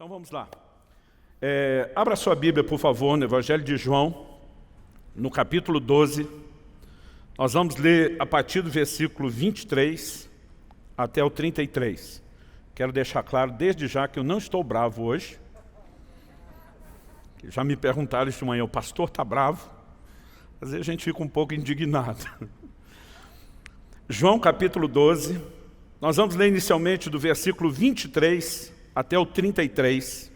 Então vamos lá. Abra sua Bíblia, por favor, no Evangelho de João, no capítulo 12. Nós vamos ler a partir do versículo 23 até o 33. Quero deixar claro desde já que eu não estou bravo hoje. Já me perguntaram isso de manhã, o pastor está bravo? Às vezes a gente fica um pouco indignado. João capítulo 12, nós vamos ler inicialmente do versículo 23 até o 33.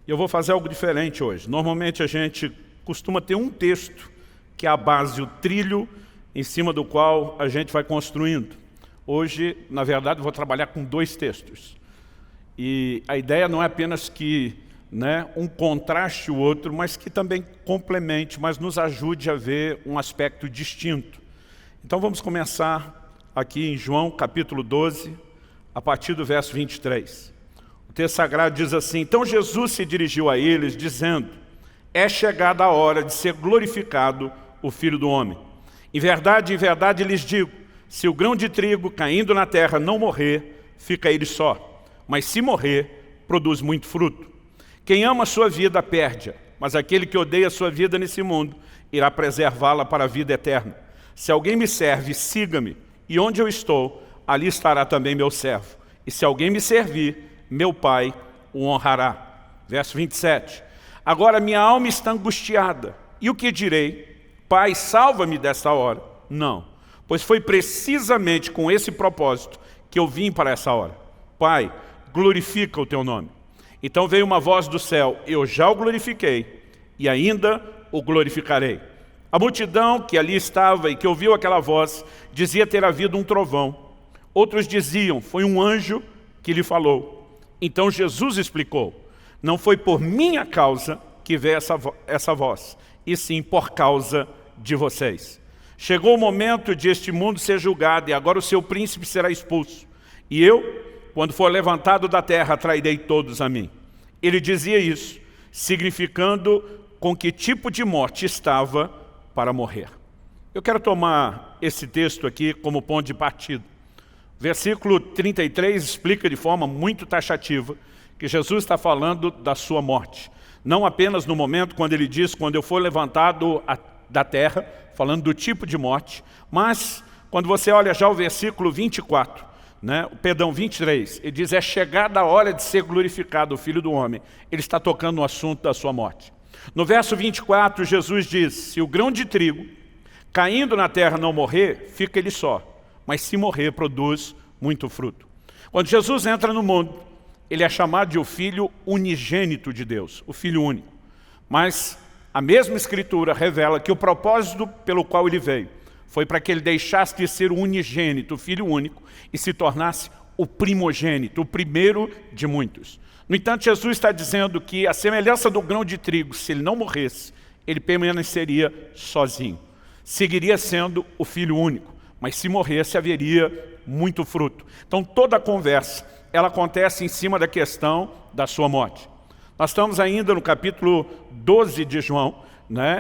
E eu vou fazer algo diferente hoje. Normalmente a gente costuma ter um texto que é a base, o trilho em cima do qual a gente vai construindo. Hoje, na verdade, eu vou trabalhar com dois textos. E a ideia não é apenas que um contraste o outro, mas que também complemente, mas nos ajude a ver um aspecto distinto. Então vamos começar aqui em João capítulo 12, a partir do verso 23. O texto sagrado diz assim: Então Jesus se dirigiu a eles, dizendo: É chegada a hora de ser glorificado o Filho do Homem. Em verdade lhes digo, se o grão de trigo caindo na terra não morrer, fica ele só. Mas se morrer, produz muito fruto. Quem ama a sua vida, perde-a. Mas aquele que odeia a sua vida nesse mundo, irá preservá-la para a vida eterna. Se alguém me serve, siga-me. E onde eu estou, ali estará também meu servo. E se alguém me servir, meu Pai o honrará. Verso 27. Agora minha alma está angustiada. E o que direi? Pai, salva-me desta hora. Não, pois foi precisamente com esse propósito que eu vim para essa hora. Pai, glorifica o teu nome. Então veio uma voz do céu: eu já o glorifiquei e ainda o glorificarei. A multidão que ali estava e que ouviu aquela voz dizia ter havido um trovão. Outros diziam: foi um anjo que lhe falou. Então Jesus explicou: não foi por minha causa que veio essa voz, e sim por causa de vocês. Chegou o momento de este mundo ser julgado, e agora o seu príncipe será expulso. E eu, quando for levantado da terra, atrairei todos a mim. Ele dizia isso, significando com que tipo de morte estava para morrer. Eu quero tomar esse texto aqui como ponto de partida. Versículo 33 explica de forma muito taxativa que Jesus está falando da sua morte. Não apenas no momento quando ele diz, quando eu for levantado da terra, falando do tipo de morte, mas quando você olha já o versículo 23, ele diz: é chegada a hora de ser glorificado o Filho do Homem. Ele está tocando no assunto da sua morte. No verso 24, Jesus diz: se o grão de trigo caindo na terra não morrer, fica ele só. Mas se morrer, produz muito fruto. Quando Jesus entra no mundo, ele é chamado de o Filho unigênito de Deus, o Filho único. Mas a mesma Escritura revela que o propósito pelo qual ele veio foi para que ele deixasse de ser o unigênito, o Filho único, e se tornasse o primogênito, o primeiro de muitos. No entanto, Jesus está dizendo que a semelhança do grão de trigo, se ele não morresse, ele permaneceria sozinho. Seguiria sendo o Filho único, mas se morresse, haveria muito fruto. Então toda a conversa, ela acontece em cima da questão da sua morte. Nós estamos ainda no capítulo 12 de João,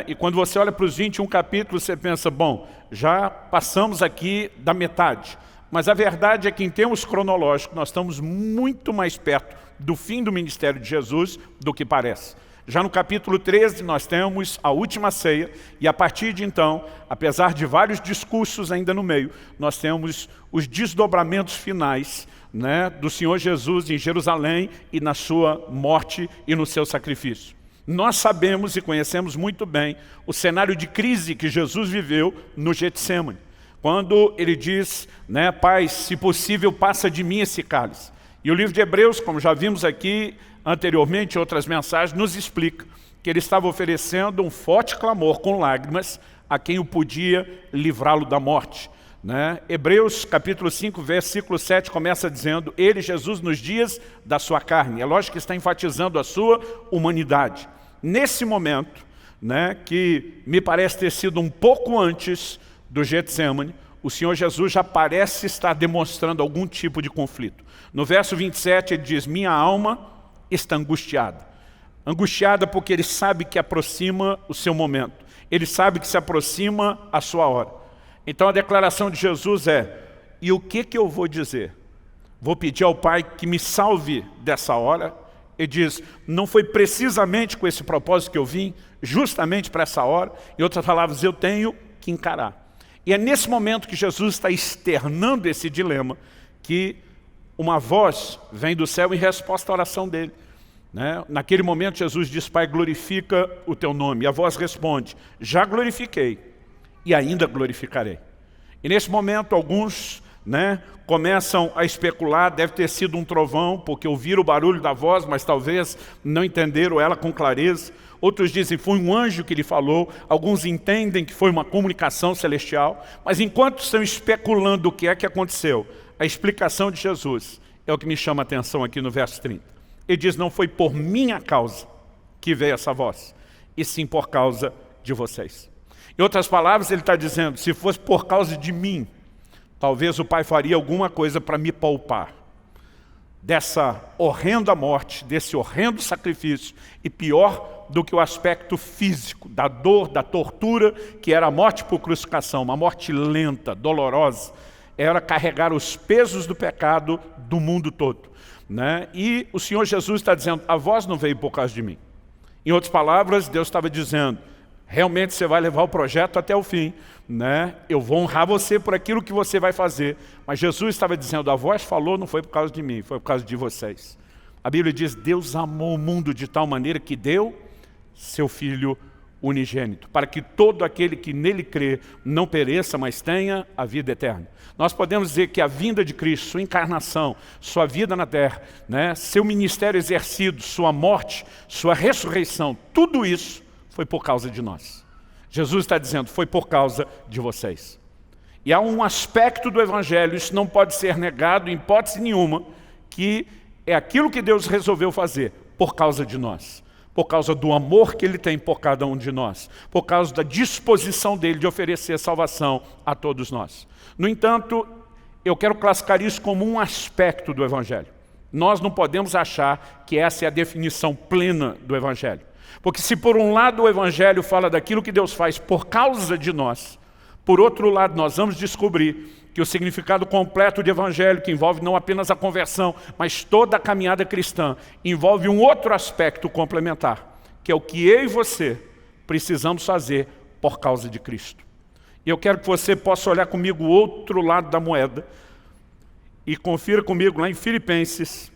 e quando você olha para os 21 capítulos, você pensa, bom, já passamos aqui da metade. Mas a verdade é que em termos cronológicos, nós estamos muito mais perto do fim do ministério de Jesus do que parece. Já no capítulo 13 nós temos a última ceia e a partir de então, apesar de vários discursos ainda no meio, nós temos os desdobramentos finais do Senhor Jesus em Jerusalém e na sua morte e no seu sacrifício. Nós sabemos e conhecemos muito bem o cenário de crise que Jesus viveu no Getsêmani, quando ele diz, Pai, se possível, passa de mim esse cálice. E o livro de Hebreus, como já vimos aqui anteriormente em outras mensagens, nos explica que ele estava oferecendo um forte clamor com lágrimas a quem o podia livrá-lo da morte. Hebreus capítulo 5, versículo 7 começa dizendo: ele, Jesus, nos dias da sua carne. É lógico que está enfatizando a sua humanidade. Nesse momento, que me parece ter sido um pouco antes do Getsêmani, o Senhor Jesus já parece estar demonstrando algum tipo de conflito. No verso 27 ele diz: minha alma está angustiada. Angustiada porque ele sabe que aproxima o seu momento. Ele sabe que se aproxima a sua hora. Então a declaração de Jesus é: e o que eu vou dizer? vou pedir ao Pai que me salve dessa hora. Ele diz, não foi precisamente com esse propósito que eu vim, justamente para essa hora. Em outras palavras, eu tenho que encarar. E é nesse momento que Jesus está externando esse dilema, que uma voz vem do céu em resposta à oração dele. Naquele momento Jesus diz, Pai, glorifica o teu nome. E a voz responde, já glorifiquei e ainda glorificarei. E nesse momento alguns começam a especular, deve ter sido um trovão, porque ouviram o barulho da voz, mas talvez não entenderam ela com clareza. Outros dizem, foi um anjo que lhe falou. Alguns entendem que foi uma comunicação celestial. Mas enquanto estão especulando o que é que aconteceu, a explicação de Jesus é o que me chama a atenção aqui no verso 30. Ele diz, não foi por minha causa que veio essa voz, e sim por causa de vocês. Em outras palavras, ele está dizendo, se fosse por causa de mim, talvez o Pai faria alguma coisa para me poupar dessa horrenda morte, desse horrendo sacrifício, e pior do que o aspecto físico, da dor, da tortura, que era a morte por crucificação, uma morte lenta, dolorosa, era carregar os pesos do pecado do mundo todo. E o Senhor Jesus está dizendo, a voz não veio por causa de mim. Em outras palavras, Deus estava dizendo, realmente você vai levar o projeto até o fim, eu vou honrar você por aquilo que você vai fazer. Mas Jesus estava dizendo, a voz falou, não foi por causa de mim, foi por causa de vocês. A Bíblia diz, Deus amou o mundo de tal maneira que deu seu Filho unigênito, para que todo aquele que nele crê não pereça, mas tenha a vida eterna. Nós podemos dizer que a vinda de Cristo, sua encarnação, sua vida na terra, seu ministério exercido, sua morte, sua ressurreição, tudo isso foi por causa de nós. Jesus está dizendo, foi por causa de vocês. E há um aspecto do Evangelho, isso não pode ser negado em hipótese nenhuma, que é aquilo que Deus resolveu fazer por causa de nós. Por causa do amor que Ele tem por cada um de nós, por causa da disposição dEle de oferecer salvação a todos nós. No entanto, eu quero classificar isso como um aspecto do Evangelho. Nós não podemos achar que essa é a definição plena do Evangelho. Porque se por um lado o Evangelho fala daquilo que Deus faz por causa de nós, por outro lado nós vamos descobrir que o significado completo de Evangelho, que envolve não apenas a conversão, mas toda a caminhada cristã, envolve um outro aspecto complementar, que é o que eu e você precisamos fazer por causa de Cristo. E eu quero que você possa olhar comigo o outro lado da moeda e confira comigo lá em Filipenses,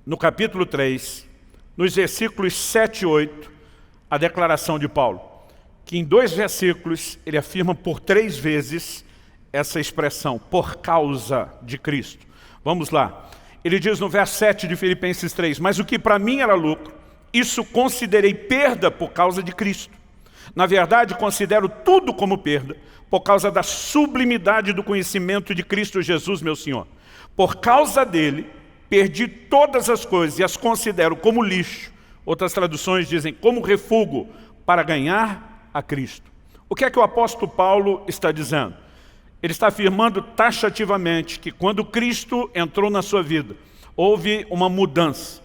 no capítulo 3, nos versículos 7 e 8, a declaração de Paulo, que em 2 versículos ele afirma por 3 vezes essa expressão, por causa de Cristo. Vamos lá. Ele diz no verso 7 de Filipenses 3, mas o que para mim era lucro, isso considerei perda por causa de Cristo. Na verdade, considero tudo como perda, por causa da sublimidade do conhecimento de Cristo Jesus, meu Senhor. Por causa dele, perdi todas as coisas e as considero como lixo. Outras traduções dizem como refúgio para ganhar a Cristo. O que é que o apóstolo Paulo está dizendo? Ele está afirmando taxativamente que quando Cristo entrou na sua vida, houve uma mudança,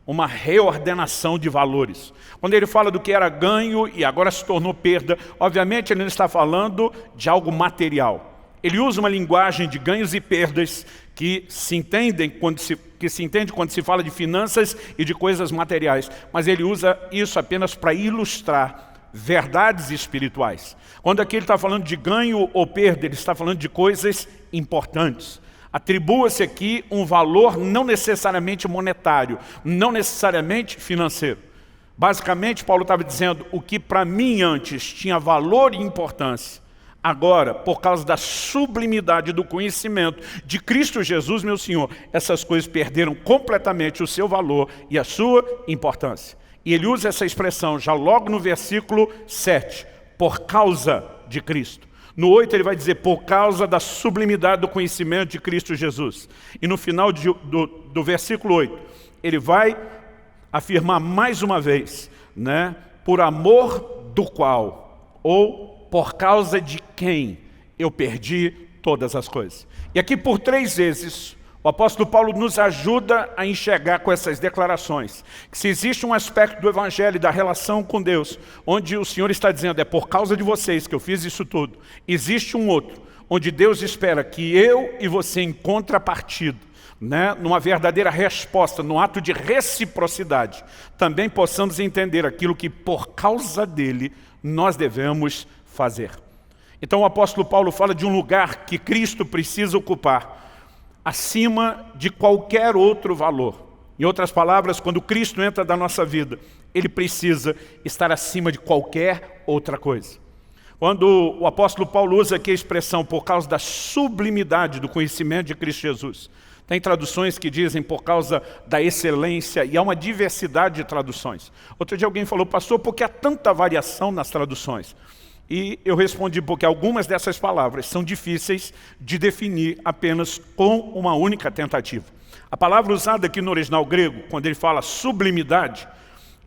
uma reordenação de valores. Quando ele fala do que era ganho e agora se tornou perda, obviamente ele não está falando de algo material. Ele usa uma linguagem de ganhos e perdas que se entende quando se fala de finanças e de coisas materiais, mas ele usa isso apenas para ilustrar verdades espirituais. Quando aqui ele está falando de ganho ou perda, ele está falando de coisas importantes. Atribua-se aqui um valor não necessariamente monetário, não necessariamente financeiro. Basicamente, Paulo estava dizendo, o que para mim antes tinha valor e importância, agora, por causa da sublimidade do conhecimento de Cristo Jesus, meu Senhor, essas coisas perderam completamente o seu valor e a sua importância. E ele usa essa expressão já logo no versículo 7, por causa de Cristo. No 8 ele vai dizer, por causa da sublimidade do conhecimento de Cristo Jesus. E no final do versículo 8, ele vai afirmar mais uma vez, por amor do qual, ou por causa de quem eu perdi todas as coisas. E aqui por 3 vezes, o apóstolo Paulo nos ajuda a enxergar com essas declarações que se existe um aspecto do Evangelho e da relação com Deus, onde o Senhor está dizendo, é por causa de vocês que eu fiz isso tudo, existe um outro, onde Deus espera que eu e você, em contrapartida, né, numa verdadeira resposta, no ato de reciprocidade, também possamos entender aquilo que por causa dele nós devemos fazer. Então o apóstolo Paulo fala de um lugar que Cristo precisa ocupar, acima de qualquer outro valor. Em outras palavras, quando Cristo entra na nossa vida, ele precisa estar acima de qualquer outra coisa. Quando o apóstolo Paulo usa aqui a expressão por causa da sublimidade do conhecimento de Cristo Jesus, tem traduções que dizem por causa da excelência, e há uma diversidade de traduções. Outro dia alguém falou, pastor, por que há tanta variação nas traduções? E eu respondi, porque algumas dessas palavras são difíceis de definir apenas com uma única tentativa. A palavra usada aqui no original grego, quando ele fala sublimidade,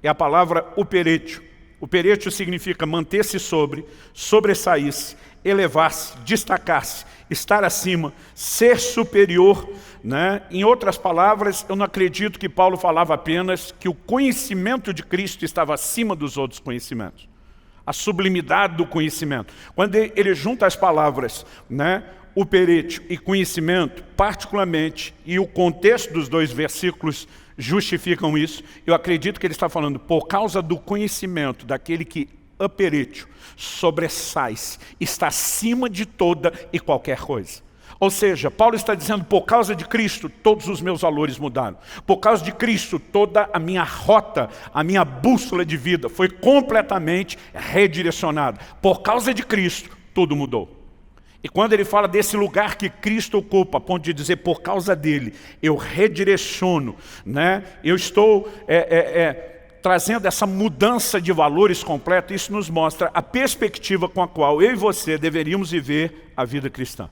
é a palavra uperetio. Uperetio significa manter-se sobre, sobressair-se, elevar-se, destacar-se, estar acima, ser superior, né? Em outras palavras, eu não acredito que Paulo falava apenas que o conhecimento de Cristo estava acima dos outros conhecimentos. A sublimidade do conhecimento. Quando ele junta as palavras, né, uperetio e conhecimento, particularmente, e o contexto dos dois versículos justificam isso, eu acredito que ele está falando por causa do conhecimento daquele que uperetio, sobressai-se, está acima de toda e qualquer coisa. Ou seja, Paulo está dizendo, por causa de Cristo, todos os meus valores mudaram. Por causa de Cristo, toda a minha rota, a minha bússola de vida foi completamente redirecionada. Por causa de Cristo, tudo mudou. E quando ele fala desse lugar que Cristo ocupa, a ponto de dizer, por causa dele, eu redireciono, né? Eu estou trazendo essa mudança de valores completa, isso nos mostra a perspectiva com a qual eu e você deveríamos viver a vida cristã.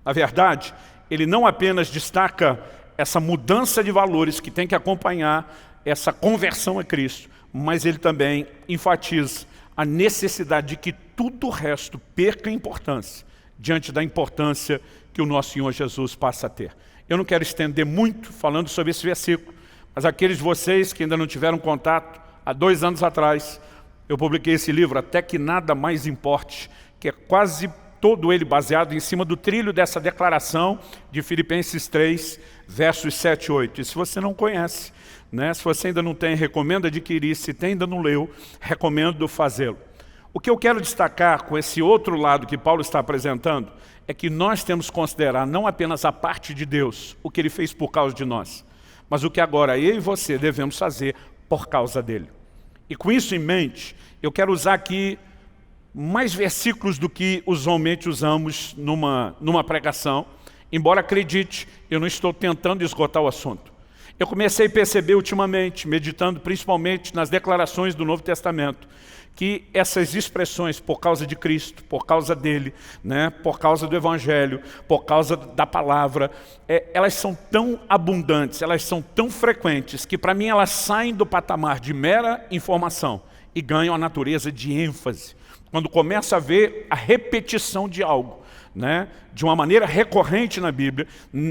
Na verdade, ele não apenas destaca essa mudança de valores que tem que acompanhar essa conversão a Cristo, mas ele também enfatiza a necessidade de que tudo o resto perca importância diante da importância que o nosso Senhor Jesus passa a ter. Eu não quero estender muito falando sobre esse versículo, mas aqueles de vocês que ainda não tiveram contato, há 2 anos atrás, eu publiquei esse livro, Até que Nada Mais Importe, que é quase todo ele baseado em cima do trilho dessa declaração de Filipenses 3, versos 7 e 8. E se você não conhece, né, se você ainda não tem, recomendo adquirir. Se tem, ainda não leu, recomendo fazê-lo. O que eu quero destacar com esse outro lado que Paulo está apresentando é que nós temos que considerar não apenas a parte de Deus, o que ele fez por causa de nós, mas o que agora eu e você devemos fazer por causa dele. E com isso em mente, eu quero usar aqui mais versículos do que usualmente usamos numa pregação, embora acredite, eu não estou tentando esgotar o assunto. Eu comecei a perceber ultimamente, meditando principalmente nas declarações do Novo Testamento, que essas expressões, por causa de Cristo, por causa dele, né, por causa do Evangelho, por causa da palavra, elas são tão abundantes, elas são tão frequentes, que para mim elas saem do patamar de mera informação e ganham a natureza de ênfase. Quando começa a ver a repetição de algo, né, de uma maneira recorrente na Bíblia,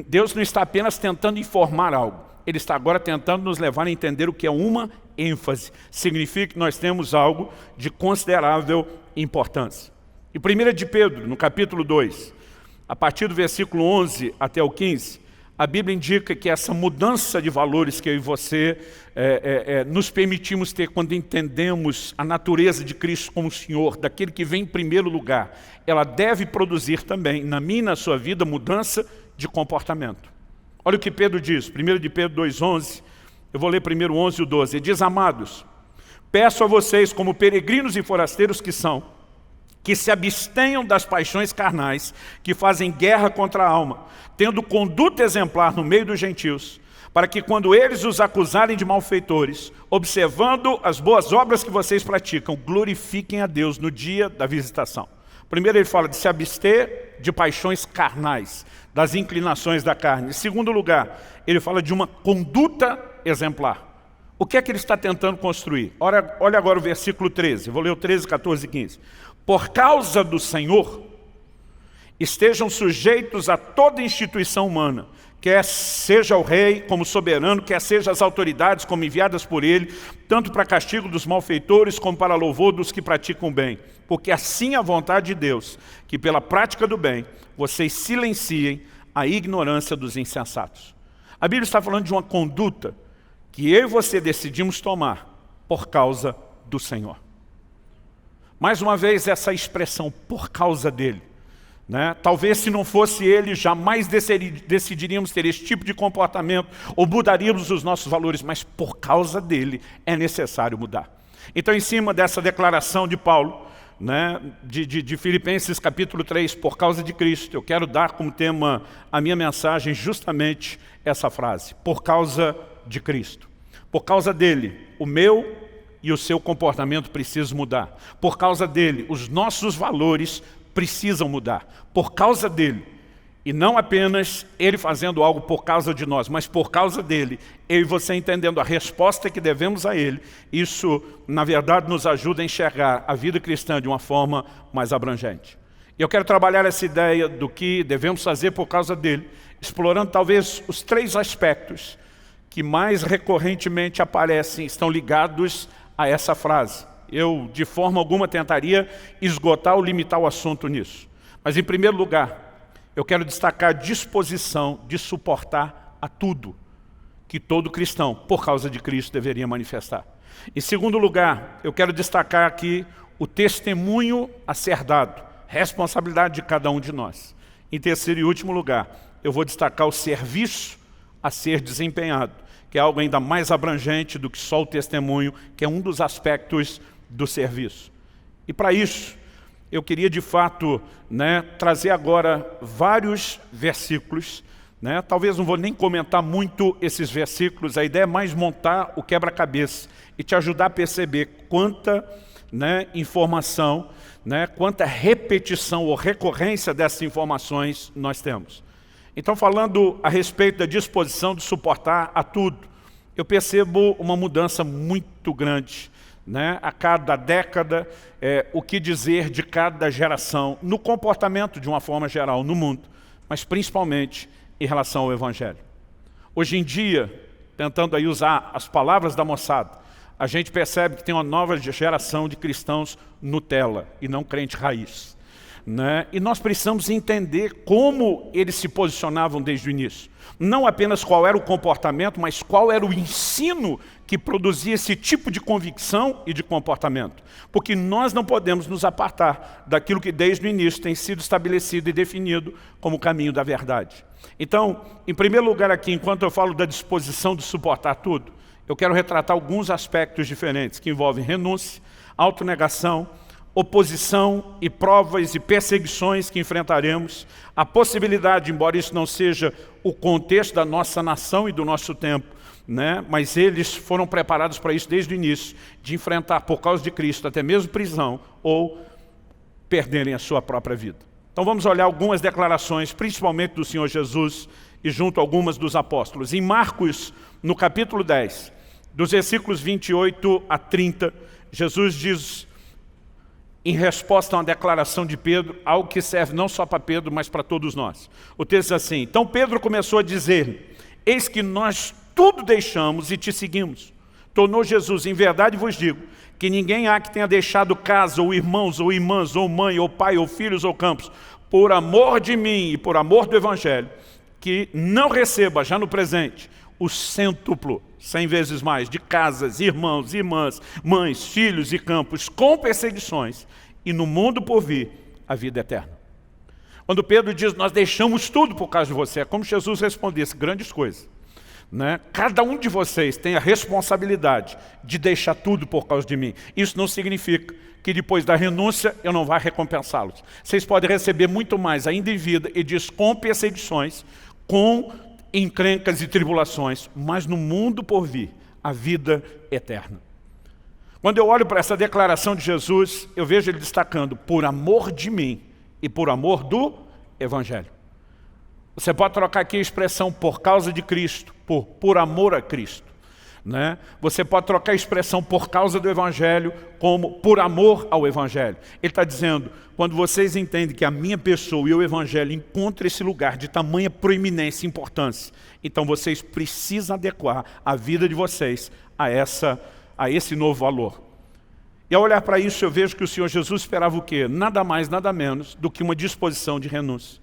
Deus não está apenas tentando informar algo, Ele está agora tentando nos levar a entender o que é uma ênfase. Significa que nós temos algo de considerável importância. Em 1 de Pedro, no capítulo 2, a partir do versículo 11 até o 15, a Bíblia indica que essa mudança de valores que eu e você nos permitimos ter quando entendemos a natureza de Cristo como Senhor, daquele que vem em primeiro lugar, ela deve produzir também, na minha e na sua vida, mudança de comportamento. Olha o que Pedro diz, 1 de Pedro 2,11, eu vou ler primeiro o 11 e o 12, ele diz, amados, peço a vocês como peregrinos e forasteiros que são, que se abstenham das paixões carnais, que fazem guerra contra a alma, tendo conduta exemplar no meio dos gentios, para que quando eles os acusarem de malfeitores, observando as boas obras que vocês praticam, glorifiquem a Deus no dia da visitação. Primeiro ele fala de se abster de paixões carnais, das inclinações da carne. Em segundo lugar, ele fala de uma conduta exemplar. O que é que ele está tentando construir? Olha agora o versículo 13, vou ler o 13, 14 e 15. Por causa do Senhor, estejam sujeitos a toda instituição humana, quer seja o rei como soberano, quer seja as autoridades como enviadas por ele, tanto para castigo dos malfeitores como para louvor dos que praticam o bem. Porque assim é a vontade de Deus, que pela prática do bem, vocês silenciem a ignorância dos insensatos. A Bíblia está falando de uma conduta que eu e você decidimos tomar por causa do Senhor. Mais uma vez, essa expressão, por causa dele. Né? Talvez se não fosse ele, jamais decidiríamos ter esse tipo de comportamento ou mudaríamos os nossos valores, mas por causa dele é necessário mudar. Então, em cima dessa declaração de Paulo, né, de Filipenses capítulo 3, por causa de Cristo, eu quero dar como tema a minha mensagem justamente essa frase, por causa de Cristo. Por causa dele, o meu e o seu comportamento precisam mudar. Por causa dele, os nossos valores precisam mudar. Por causa dele, e não apenas ele fazendo algo por causa de nós, mas por causa dele, eu e você entendendo a resposta que devemos a ele, isso, na verdade, nos ajuda a enxergar a vida cristã de uma forma mais abrangente. E eu quero trabalhar essa ideia do que devemos fazer por causa dele, explorando talvez os 3 aspectos que mais recorrentemente aparecem, estão ligados a essa frase. Eu, de forma alguma, tentaria esgotar ou limitar o assunto nisso. Mas, em primeiro lugar, eu quero destacar a disposição de suportar a tudo que todo cristão, por causa de Cristo, deveria manifestar. Em segundo lugar, eu quero destacar aqui o testemunho a ser dado, responsabilidade de cada um de nós. Em terceiro e último lugar, eu vou destacar o serviço a ser desempenhado, que é algo ainda mais abrangente do que só o testemunho, que é um dos aspectos do serviço. E para isso, eu queria de fato, trazer agora vários versículos. Talvez não vou nem comentar muito esses versículos, a ideia é mais montar o quebra-cabeça e te ajudar a perceber quanta informação, quanta repetição ou recorrência dessas informações nós temos. Então, falando a respeito da disposição de suportar a tudo, eu percebo uma mudança muito grande. A cada década, o que dizer de cada geração, no comportamento de uma forma geral no mundo, mas principalmente em relação ao Evangelho. Hoje em dia, tentando aí usar as palavras da moçada, a gente percebe que tem uma nova geração de cristãos Nutella e não crente raiz. E nós precisamos entender como eles se posicionavam desde o início. Não apenas qual era o comportamento, mas qual era o ensino que produzia esse tipo de convicção e de comportamento. Porque nós não podemos nos apartar daquilo que desde o início tem sido estabelecido e definido como o caminho da verdade. Então, em primeiro lugar aqui, enquanto eu falo da disposição de suportar tudo, eu quero retratar alguns aspectos diferentes que envolvem renúncia, autonegação, oposição e provas e perseguições que enfrentaremos, a possibilidade, embora isso não seja o contexto da nossa nação e do nosso tempo, mas eles foram preparados para isso desde o início, de enfrentar por causa de Cristo até mesmo prisão ou perderem a sua própria vida. Então vamos olhar algumas declarações, principalmente do Senhor Jesus e junto a algumas dos apóstolos. Em Marcos, no capítulo 10, dos versículos 28 a 30, Jesus diz, em resposta a uma declaração de Pedro, algo que serve não só para Pedro, mas para todos nós. O texto diz assim: então Pedro começou a dizer, eis que nós tudo deixamos e te seguimos. Tornou Jesus, em verdade vos digo, que ninguém há que tenha deixado casa, ou irmãos, ou irmãs, ou mãe, ou pai, ou filhos, ou campos, por amor de mim e por amor do Evangelho, que não receba, já no presente, o cêntuplo, 100 vezes mais, de casas, irmãos, irmãs, mães, filhos e campos, com perseguições, e no mundo por vir, a vida eterna. Quando Pedro diz, nós deixamos tudo por causa de você, é como se Jesus respondesse grandes coisas. Cada um de vocês tem a responsabilidade de deixar tudo por causa de mim. Isso não significa que depois da renúncia eu não vá recompensá-los. Vocês podem receber muito mais ainda em vida, e diz com perseguições, com encrencas e tribulações, mas no mundo por vir, a vida eterna. Quando eu olho para essa declaração de Jesus, eu vejo ele destacando, por amor de mim e por amor do Evangelho. Você pode trocar aqui a expressão por causa de Cristo, por amor a Cristo. Você pode trocar a expressão por causa do Evangelho como por amor ao Evangelho. Ele está dizendo, quando vocês entendem que a minha pessoa e o Evangelho encontram esse lugar de tamanha proeminência e importância, então vocês precisam adequar a vida de vocês a esse novo valor. E ao olhar para isso eu vejo que o Senhor Jesus esperava o quê? Nada mais, nada menos do que uma disposição de renúncia.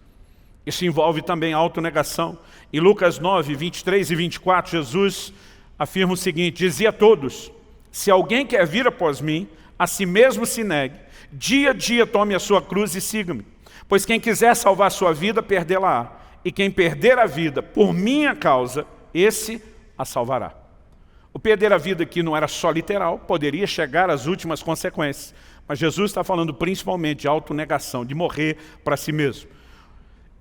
Isso envolve também a autonegação. Em Lucas 9, 23 e 24, Jesus afirma o seguinte: dizia a todos: se alguém quer vir após mim, a si mesmo se negue, dia a dia tome a sua cruz e siga-me. Pois quem quiser salvar a sua vida, perdê-la-á. E quem perder a vida por minha causa, esse a salvará. O perder a vida aqui não era só literal, poderia chegar às últimas consequências. Mas Jesus está falando principalmente de autonegação, de morrer para si mesmo.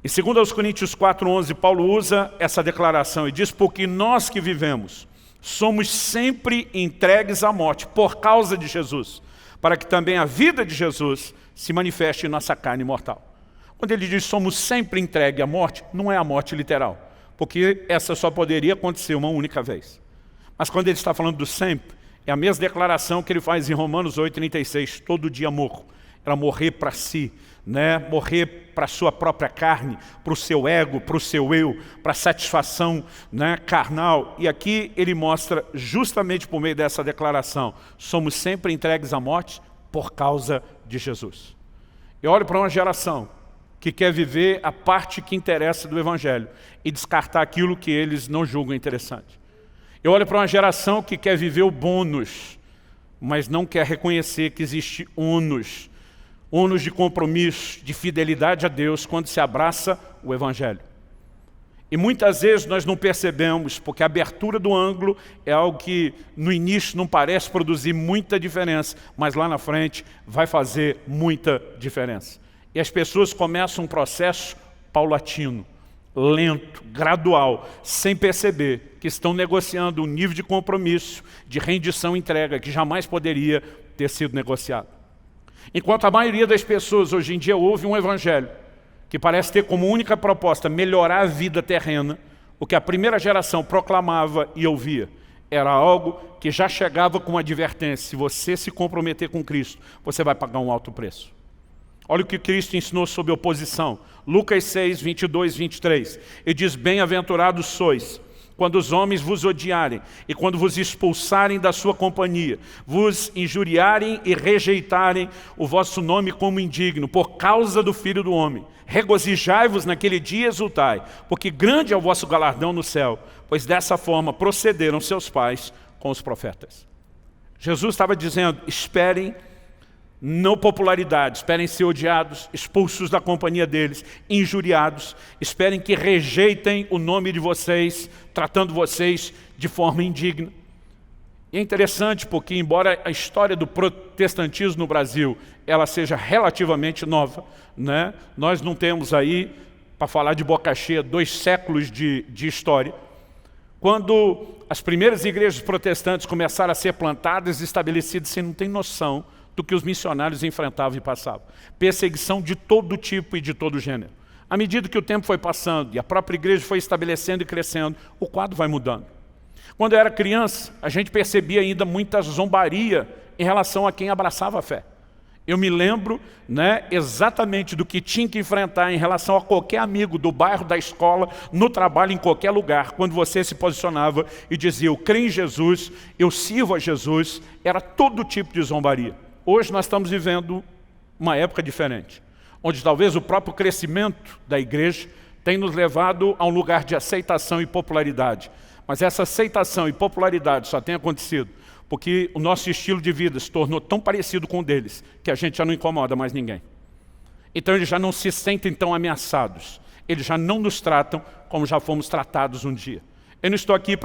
Em 2 Coríntios 4:11, Paulo usa essa declaração e diz: porque nós que vivemos, somos sempre entregues à morte por causa de Jesus, para que também a vida de Jesus se manifeste em nossa carne mortal. Quando ele diz somos sempre entregues à morte, não é a morte literal, porque essa só poderia acontecer uma única vez. Mas quando ele está falando do sempre, é a mesma declaração que ele faz em Romanos 8:36, todo dia morro. Era morrer para si, né? Morrer para a sua própria carne, para o seu ego, para o seu eu, para a satisfação, né, carnal. E aqui ele mostra, justamente por meio dessa declaração, somos sempre entregues à morte por causa de Jesus. Eu olho para uma geração que quer viver a parte que interessa do Evangelho e descartar aquilo que eles não julgam interessante. Eu olho para uma geração que quer viver o bônus, mas não quer reconhecer que existe ônus de compromisso, de fidelidade a Deus, quando se abraça o Evangelho. E muitas vezes nós não percebemos, porque a abertura do ângulo é algo que no início não parece produzir muita diferença, mas lá na frente vai fazer muita diferença. E as pessoas começam um processo paulatino, lento, gradual, sem perceber que estão negociando um nível de compromisso, de rendição e entrega que jamais poderia ter sido negociado. Enquanto a maioria das pessoas hoje em dia ouve um evangelho que parece ter como única proposta melhorar a vida terrena, o que a primeira geração proclamava e ouvia era algo que já chegava com uma advertência: se você se comprometer com Cristo, você vai pagar um alto preço. Olha o que Cristo ensinou sobre oposição. Lucas 6, 22, 23. Ele diz: bem-aventurados sois quando os homens vos odiarem e quando vos expulsarem da sua companhia, vos injuriarem e rejeitarem o vosso nome como indigno, por causa do Filho do Homem. Regozijai-vos naquele dia e exultai, porque grande é o vosso galardão no céu, pois dessa forma procederam seus pais com os profetas. Jesus estava dizendo: esperem não popularidade, esperem ser odiados, expulsos da companhia deles, injuriados, esperem que rejeitem o nome de vocês, tratando vocês de forma indigna. E é interessante porque, embora a história do protestantismo no Brasil ela seja relativamente nova, né? Nós não temos aí, para falar de boca cheia, 2 séculos de história. Quando as primeiras igrejas protestantes começaram a ser plantadas e estabelecidas, você não tem noção do que os missionários enfrentavam e passavam. Perseguição de todo tipo e de todo gênero. À medida que o tempo foi passando e a própria igreja foi estabelecendo e crescendo, o quadro vai mudando. Quando eu era criança, a gente percebia ainda muita zombaria em relação a quem abraçava a fé. Eu me lembro, né, exatamente do que tinha que enfrentar em relação a qualquer amigo do bairro, da escola, no trabalho, em qualquer lugar, quando você se posicionava e dizia: eu creio em Jesus, eu sirvo a Jesus. Era todo tipo de zombaria. Hoje nós estamos vivendo uma época diferente, onde talvez o próprio crescimento da igreja tenha nos levado a um lugar de aceitação e popularidade. Mas essa aceitação e popularidade só tem acontecido porque o nosso estilo de vida se tornou tão parecido com o deles que a gente já não incomoda mais ninguém. Então eles já não se sentem tão ameaçados, eles já não nos tratam como já fomos tratados um dia. Eu não estou aqui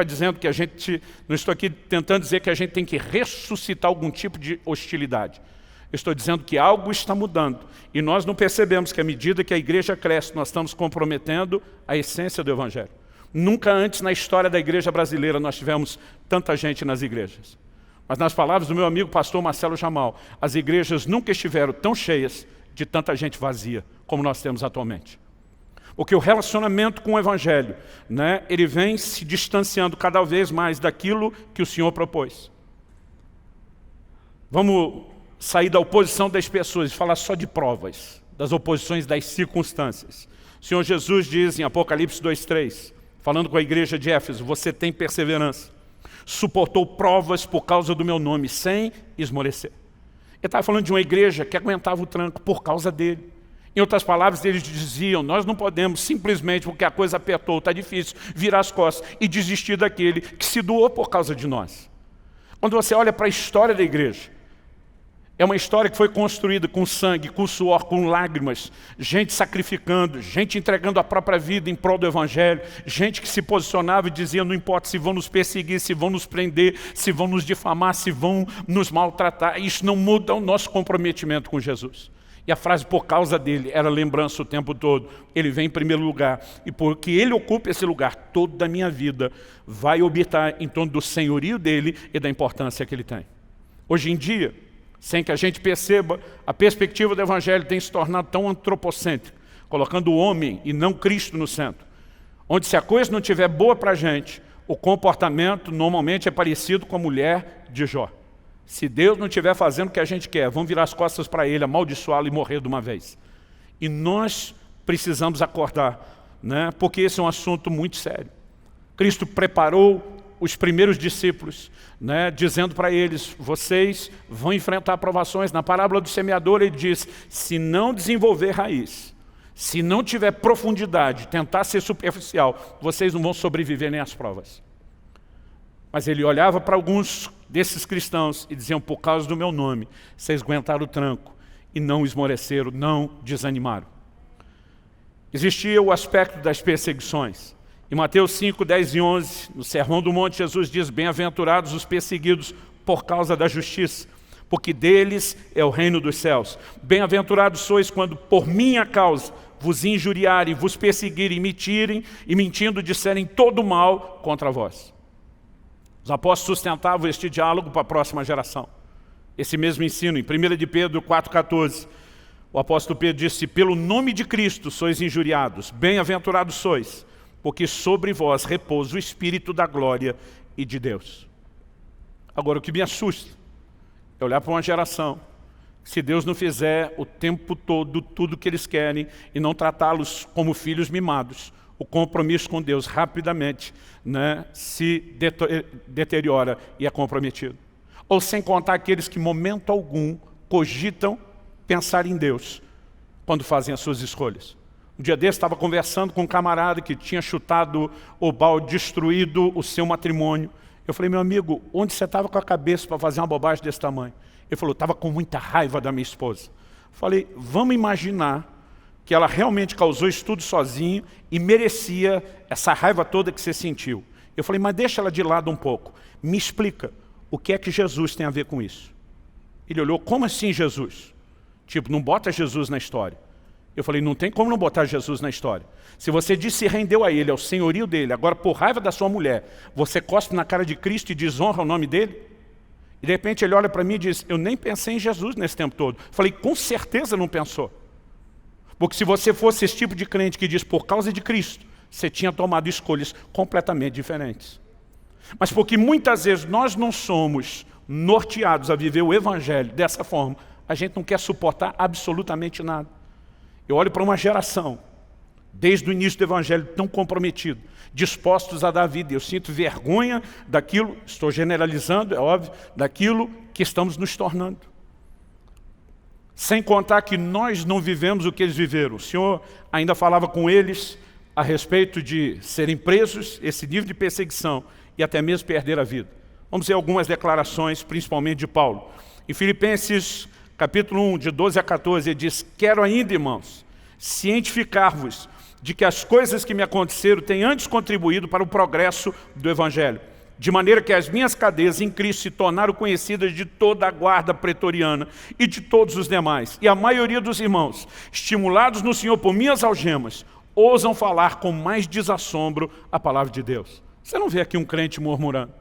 não estou aqui tentando dizer que a gente tem que ressuscitar algum tipo de hostilidade. Eu estou dizendo que algo está mudando e nós não percebemos que à medida que a igreja cresce, nós estamos comprometendo a essência do Evangelho. Nunca antes na história da igreja brasileira nós tivemos tanta gente nas igrejas. Mas nas palavras do meu amigo pastor Marcelo Jamal, as igrejas nunca estiveram tão cheias de tanta gente vazia como nós temos atualmente. Porque o relacionamento com o Evangelho, né, ele vem se distanciando cada vez mais daquilo que o Senhor propôs. Vamos sair da oposição das pessoas e falar só de provas, das oposições das circunstâncias. O Senhor Jesus diz em Apocalipse 2:3, falando com a igreja de Éfeso: você tem perseverança, suportou provas por causa do meu nome, sem esmorecer. Ele estava falando de uma igreja que aguentava o tranco por causa dele. Em outras palavras, eles diziam, nós não podemos simplesmente, porque a coisa apertou, está difícil, virar as costas e desistir daquele que se doou por causa de nós. Quando você olha para a história da igreja, é uma história que foi construída com sangue, com suor, com lágrimas, gente sacrificando, gente entregando a própria vida em prol do Evangelho, gente que se posicionava e dizia, não importa se vão nos perseguir, se vão nos prender, se vão nos difamar, se vão nos maltratar, isso não muda o nosso comprometimento com Jesus. E a frase, por causa dele, era lembrança o tempo todo. Ele vem em primeiro lugar. E porque ele ocupa esse lugar, toda a minha vida vai orbitar em torno do senhorio dele e da importância que ele tem. Hoje em dia, sem que a gente perceba, a perspectiva do Evangelho tem se tornado tão antropocêntrica, colocando o homem e não Cristo no centro. Onde se a coisa não estiver boa para a gente, o comportamento normalmente é parecido com a mulher de Jó. Se Deus não estiver fazendo o que a gente quer, vamos virar as costas para Ele, amaldiçoá-lo e morrer de uma vez. E nós precisamos acordar, né? Porque esse é um assunto muito sério. Cristo preparou os primeiros discípulos, né? Dizendo para eles, vocês vão enfrentar provações. Na parábola do semeador ele diz, se não desenvolver raiz, se não tiver profundidade, tentar ser superficial, vocês não vão sobreviver nem às provas. Mas ele olhava para alguns desses cristãos e diziam, por causa do meu nome, vocês aguentaram o tranco e não esmoreceram, não desanimaram. Existia o aspecto das perseguições. Em Mateus 5, 10 e 11, no Sermão do Monte, Jesus diz, bem-aventurados os perseguidos por causa da justiça, porque deles é o reino dos céus. Bem-aventurados sois quando por minha causa vos injuriarem, vos perseguirem, mentirem e mentindo disserem todo mal contra vós. Os apóstolos sustentavam este diálogo para a próxima geração. Esse mesmo ensino, em 1 de Pedro 4,14, o apóstolo Pedro disse, pelo nome de Cristo sois injuriados, bem-aventurados sois, porque sobre vós repousa o Espírito da glória e de Deus. Agora, o que me assusta é olhar para uma geração, se Deus não fizer o tempo todo tudo o que eles querem e não tratá-los como filhos mimados, o compromisso com Deus rapidamente, né, se deteriora e é comprometido. Ou sem contar aqueles que, em momento algum, cogitam pensar em Deus quando fazem as suas escolhas. Um dia desse, estava conversando com um camarada que tinha chutado o balde, destruído o seu matrimônio. Eu falei, meu amigo, onde você estava com a cabeça para fazer uma bobagem desse tamanho? Ele falou, estava com muita raiva da minha esposa. Falei, vamos imaginar que ela realmente causou isso tudo sozinha e merecia essa raiva toda que você sentiu. Eu falei, mas deixa ela de lado um pouco. Me explica, o que é que Jesus tem a ver com isso? Ele olhou, como assim Jesus? Tipo, não bota Jesus na história. Eu falei, não tem como não botar Jesus na história. Se você diz se rendeu a Ele, ao senhorio dele, agora por raiva da sua mulher, você cospe na cara de Cristo e desonra o nome dele? E de repente ele olha para mim e diz, eu nem pensei em Jesus nesse tempo todo. Eu falei, com certeza não pensou. Porque se você fosse esse tipo de crente que diz por causa de Cristo, você tinha tomado escolhas completamente diferentes. Mas porque muitas vezes nós não somos norteados a viver o Evangelho dessa forma, a gente não quer suportar absolutamente nada. Eu olho para uma geração, desde o início do Evangelho, tão comprometido, dispostos a dar vida. Eu sinto vergonha daquilo, estou generalizando, é óbvio, daquilo que estamos nos tornando. Sem contar que nós não vivemos o que eles viveram. O Senhor ainda falava com eles a respeito de serem presos, esse nível de perseguição, e até mesmo perder a vida. Vamos ver algumas declarações, principalmente de Paulo. Em Filipenses, capítulo 1, de 12 a 14, ele diz, quero ainda, irmãos, cientificar-vos de que as coisas que me aconteceram têm antes contribuído para o progresso do Evangelho, de maneira que as minhas cadeias em Cristo se tornaram conhecidas de toda a guarda pretoriana e de todos os demais. E a maioria dos irmãos, estimulados no Senhor por minhas algemas, ousam falar com mais desassombro a palavra de Deus. Você não vê aqui um crente murmurando.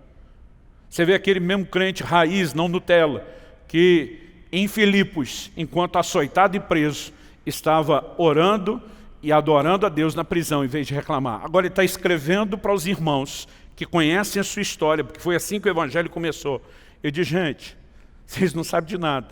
Você vê aquele mesmo crente raiz, não Nutella, que em Filipos, enquanto açoitado e preso, estava orando e adorando a Deus na prisão, em vez de reclamar. Agora ele está escrevendo para os irmãos que conhecem a sua história, porque foi assim que o Evangelho começou. Ele diz, gente, vocês não sabem de nada.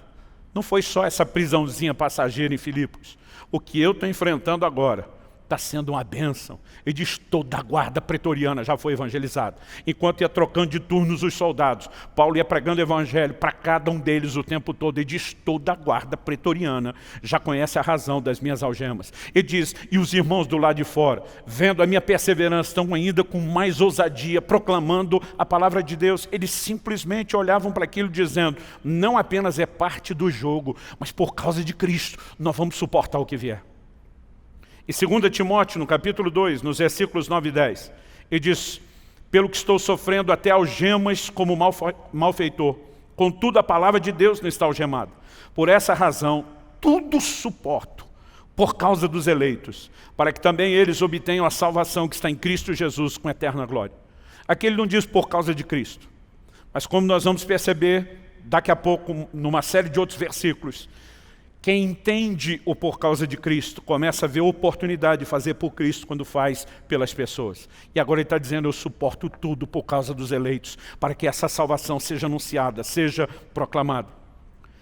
Não foi só essa prisãozinha passageira em Filipos. O que eu estou enfrentando agora está sendo uma bênção. Ele diz, toda a guarda pretoriana já foi evangelizada. Enquanto ia trocando de turnos os soldados, Paulo ia pregando o evangelho para cada um deles o tempo todo. Ele diz, toda a guarda pretoriana já conhece a razão das minhas algemas. Ele diz, e os irmãos do lado de fora, vendo a minha perseverança, estão ainda com mais ousadia, proclamando a palavra de Deus. Eles simplesmente olhavam para aquilo dizendo, não apenas é parte do jogo, mas por causa de Cristo, nós vamos suportar o que vier. Em 2 Timóteo, no capítulo 2, nos versículos 9 e 10, ele diz, pelo que estou sofrendo até algemas como malfeitor, contudo a palavra de Deus não está algemada. Por essa razão, tudo suporto, por causa dos eleitos, para que também eles obtenham a salvação que está em Cristo Jesus com eterna glória. Aqui ele não diz por causa de Cristo, mas como nós vamos perceber daqui a pouco, numa série de outros versículos, quem entende o por causa de Cristo, começa a ver a oportunidade de fazer por Cristo quando faz pelas pessoas. E agora ele está dizendo, eu suporto tudo por causa dos eleitos, para que essa salvação seja anunciada, seja proclamada.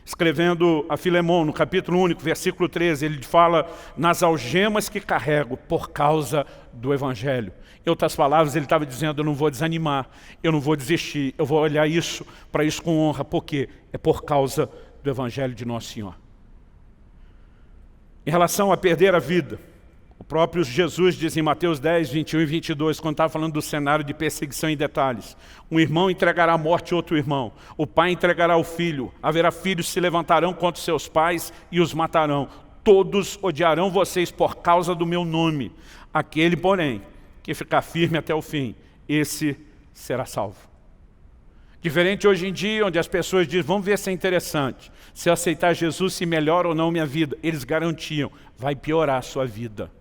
Escrevendo a Filemão, no capítulo único, versículo 13, ele fala, nas algemas que carrego por causa do Evangelho. Em outras palavras, ele estava dizendo, eu não vou desanimar, eu não vou desistir, eu vou olhar isso para isso com honra, porque é por causa do Evangelho de Nosso Senhor. Em relação a perder a vida, o próprio Jesus diz em Mateus 10, 21 e 22, quando estava falando do cenário de perseguição em detalhes, um irmão entregará à morte outro irmão, o pai entregará o filho, haverá filhos que se levantarão contra seus pais e os matarão, todos odiarão vocês por causa do meu nome, aquele, porém, que ficar firme até o fim, esse será salvo. Diferente hoje em dia, onde as pessoas dizem, vamos ver se é interessante. Se eu aceitar Jesus, se melhora ou não minha vida. Eles garantiam, vai piorar a sua vida.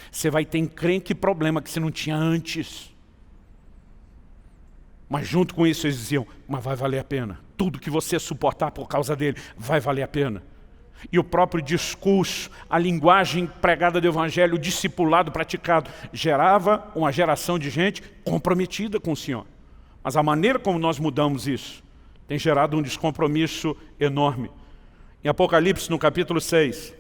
Você vai ter encrenca e problema que você não tinha antes. Mas junto com isso eles diziam, mas vai valer a pena. Tudo que você suportar por causa dele, vai valer a pena. E o próprio discurso, a linguagem pregada do Evangelho, o discipulado praticado, gerava uma geração de gente comprometida com o Senhor. Mas a maneira como nós mudamos isso tem gerado um descompromisso enorme. Em Apocalipse, no capítulo 6,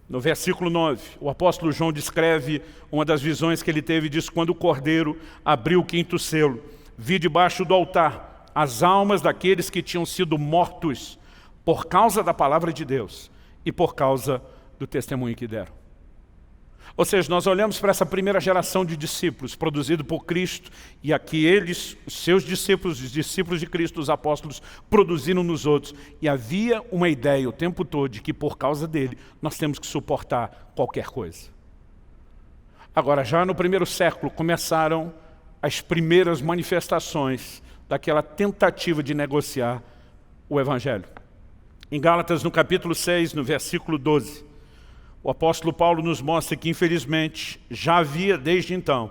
no versículo 9, o apóstolo João descreve uma das visões que ele teve e diz, quando o Cordeiro abriu o 5º selo, vi debaixo do altar as almas daqueles que tinham sido mortos por causa da palavra de Deus e por causa do testemunho que deram. Ou seja, nós olhamos para essa primeira geração de discípulos, produzido por Cristo, e aqui eles, os seus discípulos, os discípulos de Cristo, os apóstolos, produziram nos outros. E havia uma ideia o tempo todo de que por causa dele, nós temos que suportar qualquer coisa. Agora, já no primeiro século, começaram as primeiras manifestações daquela tentativa de negociar o Evangelho. Em Gálatas, no capítulo 6, no versículo 12, o apóstolo Paulo nos mostra que, infelizmente, já havia desde então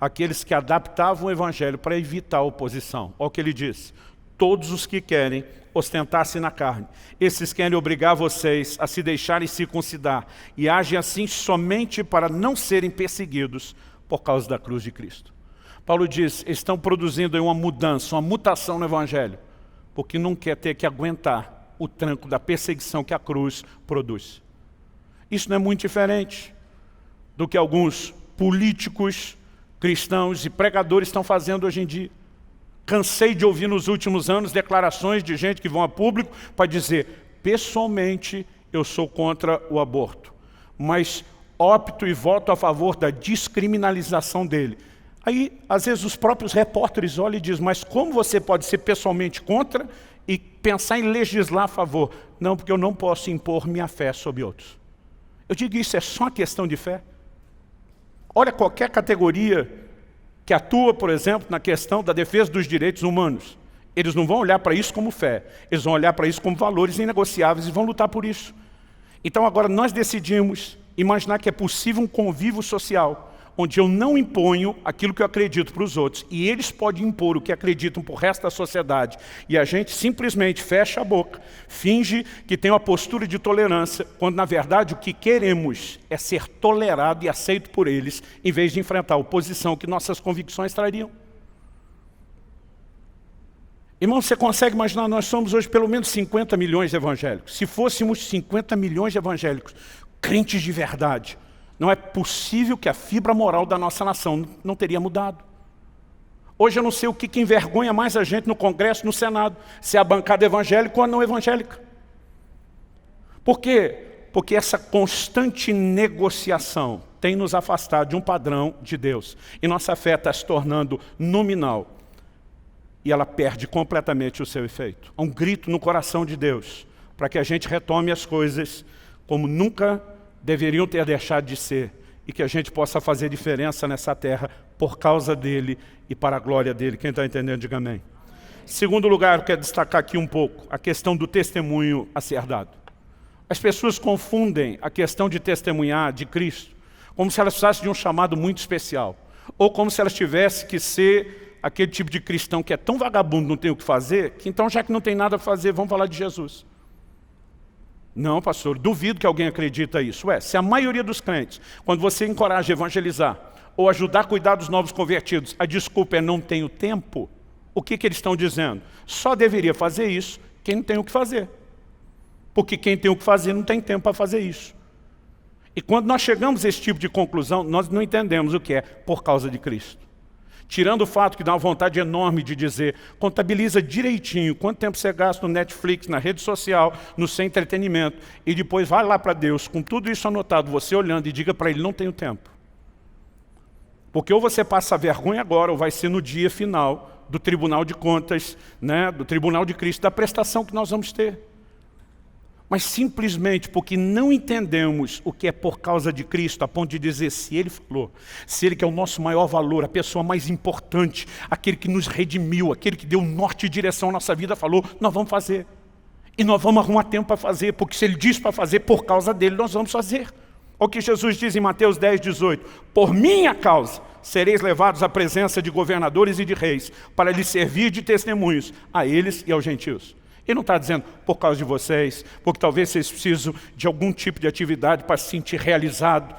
aqueles que adaptavam o Evangelho para evitar a oposição. Olha o que ele diz, todos os que querem ostentar-se na carne, esses querem obrigar vocês a se deixarem circuncidar e agem assim somente para não serem perseguidos por causa da cruz de Cristo. Paulo diz, estão produzindo uma mudança, uma mutação no Evangelho, porque não quer ter que aguentar o tranco da perseguição que a cruz produz. Isso não é muito diferente do que alguns políticos, cristãos e pregadores estão fazendo hoje em dia. Cansei de ouvir nos últimos anos declarações de gente que vão a público para dizer, pessoalmente eu sou contra o aborto, mas opto e voto a favor da descriminalização dele. Aí, às vezes, os próprios repórteres olham e dizem, mas como você pode ser pessoalmente contra e pensar em legislar a favor? Não, porque eu não posso impor minha fé sobre outros. Eu digo, isso é só uma questão de fé. Olha qualquer categoria que atua, por exemplo, na questão da defesa dos direitos humanos. Eles não vão olhar para isso como fé, eles vão olhar para isso como valores inegociáveis e vão lutar por isso. Então agora nós decidimos imaginar que é possível um convívio social, onde eu não imponho aquilo que eu acredito para os outros, e eles podem impor o que acreditam para o resto da sociedade, e a gente simplesmente fecha a boca, finge que tem uma postura de tolerância, quando na verdade o que queremos é ser tolerado e aceito por eles, em vez de enfrentar a oposição que nossas convicções trariam. Irmão, você consegue imaginar, nós somos hoje pelo menos 50 milhões de evangélicos. Se fôssemos 50 milhões de evangélicos, crentes de verdade, não é possível que a fibra moral da nossa nação não teria mudado. Hoje eu não sei o que envergonha mais a gente no Congresso, no Senado, se é a bancada evangélica ou a não evangélica. Por quê? Porque essa constante negociação tem nos afastado de um padrão de Deus. E nossa fé está se tornando nominal. E ela perde completamente o seu efeito. Há um grito no coração de Deus para que a gente retome as coisas como nunca deveriam ter deixado de ser e que a gente possa fazer diferença nessa terra por causa dele e para a glória dele. Quem está entendendo, diga amém. Segundo lugar, eu quero destacar aqui um pouco a questão do testemunho a ser dado. As pessoas confundem a questão de testemunhar de Cristo como se elas precisassem de um chamado muito especial, ou como se elas tivessem que ser aquele tipo de cristão que é tão vagabundo, não tem o que fazer, que então, já que não tem nada a fazer, vamos falar de Jesus. Não, pastor, duvido que alguém acredita isso. Se a maioria dos crentes, quando você encoraja a evangelizar, ou ajudar a cuidar dos novos convertidos, a desculpa é não tenho tempo, o que eles estão dizendo? Só deveria fazer isso quem não tem o que fazer. Porque quem tem o que fazer não tem tempo para fazer isso. E quando nós chegamos a esse tipo de conclusão, nós não entendemos o que é por causa de Cristo. Tirando o fato que dá uma vontade enorme de dizer, contabiliza direitinho quanto tempo você gasta no Netflix, na rede social, no seu entretenimento, e depois vai lá para Deus, com tudo isso anotado, você olhando e diga para Ele, não tenho tempo. Porque ou você passa vergonha agora, ou vai ser no dia final do Tribunal de Contas, do Tribunal de Cristo, da prestação que nós vamos ter. Mas simplesmente porque não entendemos o que é por causa de Cristo, a ponto de dizer, se Ele falou, se Ele que é o nosso maior valor, a pessoa mais importante, aquele que nos redimiu, aquele que deu norte e direção à nossa vida, falou, nós vamos fazer. E nós vamos arrumar tempo para fazer, porque se Ele diz para fazer, por causa dEle, nós vamos fazer. Olha o que Jesus diz em Mateus 10, 18. Por minha causa, sereis levados à presença de governadores e de reis, para lhes servir de testemunhos a eles e aos gentios. Ele não está dizendo por causa de vocês, porque talvez vocês precisam de algum tipo de atividade para se sentir realizado,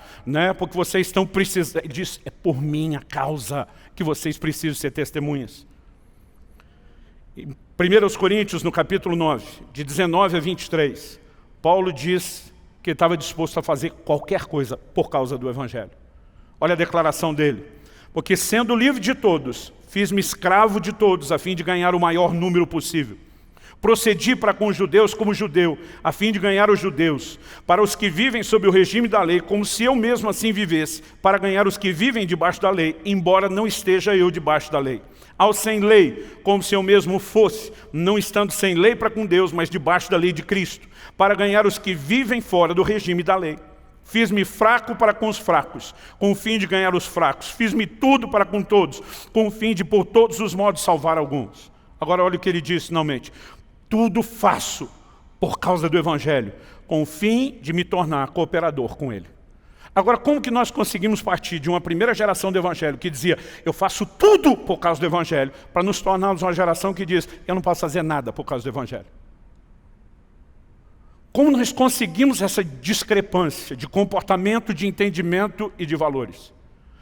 porque vocês estão precisando. Ele diz, é por minha causa que vocês precisam ser testemunhas. Em 1 Coríntios, no capítulo 9, de 19 a 23, Paulo diz que ele estava disposto a fazer qualquer coisa por causa do Evangelho. Olha a declaração dele. Porque sendo livre de todos, fiz-me escravo de todos, a fim de ganhar o maior número possível. Procedi para com os judeus como judeu, a fim de ganhar os judeus. Para os que vivem sob o regime da lei, como se eu mesmo assim vivesse, para ganhar os que vivem debaixo da lei, embora não esteja eu debaixo da lei. Ao sem lei, como se eu mesmo fosse, não estando sem lei para com Deus, mas debaixo da lei de Cristo, para ganhar os que vivem fora do regime da lei. Fiz-me fraco para com os fracos, com o fim de ganhar os fracos. Fiz-me tudo para com todos, com o fim de por todos os modos salvar alguns. Agora olha o que ele diz finalmente. Tudo faço por causa do Evangelho, com o fim de me tornar cooperador com ele. Agora, como que nós conseguimos partir de uma primeira geração do Evangelho que dizia, eu faço tudo por causa do Evangelho, para nos tornarmos uma geração que diz, eu não posso fazer nada por causa do Evangelho? Como nós conseguimos essa discrepância de comportamento, de entendimento e de valores?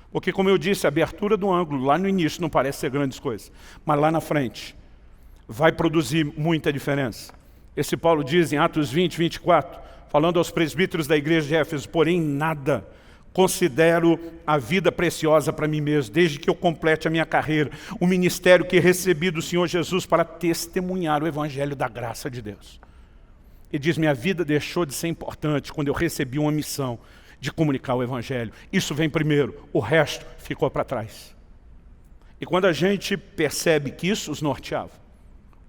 Porque, como eu disse, a abertura do ângulo lá no início não parece ser grandes coisas, mas lá na frente vai produzir muita diferença. Esse Paulo diz em Atos 20, 24, falando aos presbíteros da igreja de Éfeso, porém nada considero a vida preciosa para mim mesmo, desde que eu complete a minha carreira, o ministério que recebi do Senhor Jesus para testemunhar o Evangelho da graça de Deus. Ele diz, minha vida deixou de ser importante quando eu recebi uma missão de comunicar o Evangelho. Isso vem primeiro, o resto ficou para trás. E quando a gente percebe que isso os norteava,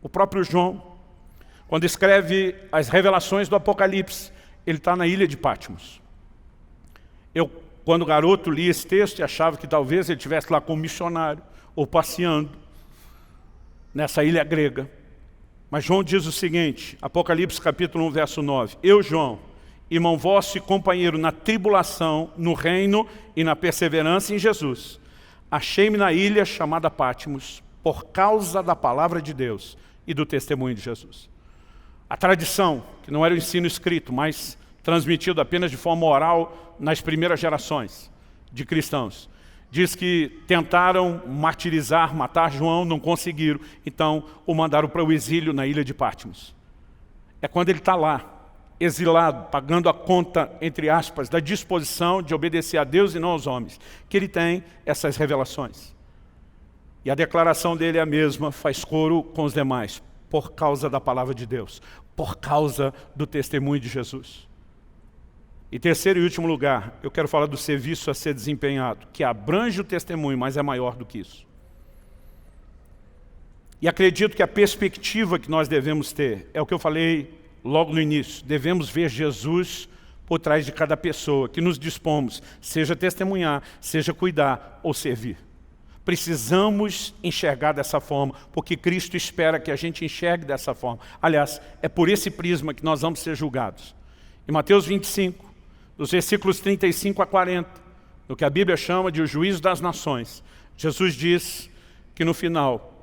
o próprio João, quando escreve as revelações do Apocalipse, ele está na ilha de Patmos. Eu, quando garoto, li esse texto e achava que talvez ele estivesse lá como missionário, ou passeando, nessa ilha grega. Mas João diz o seguinte, Apocalipse capítulo 1, verso 9. Eu, João, irmão vosso e companheiro na tribulação, no reino e na perseverança em Jesus, achei-me na ilha chamada Patmos, por causa da palavra de Deus e do testemunho de Jesus. A tradição, que não era o ensino escrito, mas transmitido apenas de forma oral nas primeiras gerações de cristãos, diz que tentaram martirizar, matar João, não conseguiram, então o mandaram para o exílio na ilha de Patmos. É quando ele está lá, exilado, pagando a conta, entre aspas, da disposição de obedecer a Deus e não aos homens, que ele tem essas revelações. E a declaração dele é a mesma, faz coro com os demais, por causa da palavra de Deus, por causa do testemunho de Jesus. E terceiro e último lugar, eu quero falar do serviço a ser desempenhado, que abrange o testemunho, mas é maior do que isso. E acredito que a perspectiva que nós devemos ter, é o que eu falei logo no início, devemos ver Jesus por trás de cada pessoa, que nos dispomos, seja testemunhar, seja cuidar ou servir. Precisamos enxergar dessa forma, porque Cristo espera que a gente enxergue dessa forma. Aliás, é por esse prisma que nós vamos ser julgados. Em Mateus 25, dos versículos 35 a 40, no que a Bíblia chama de o juízo das nações, Jesus diz que no final,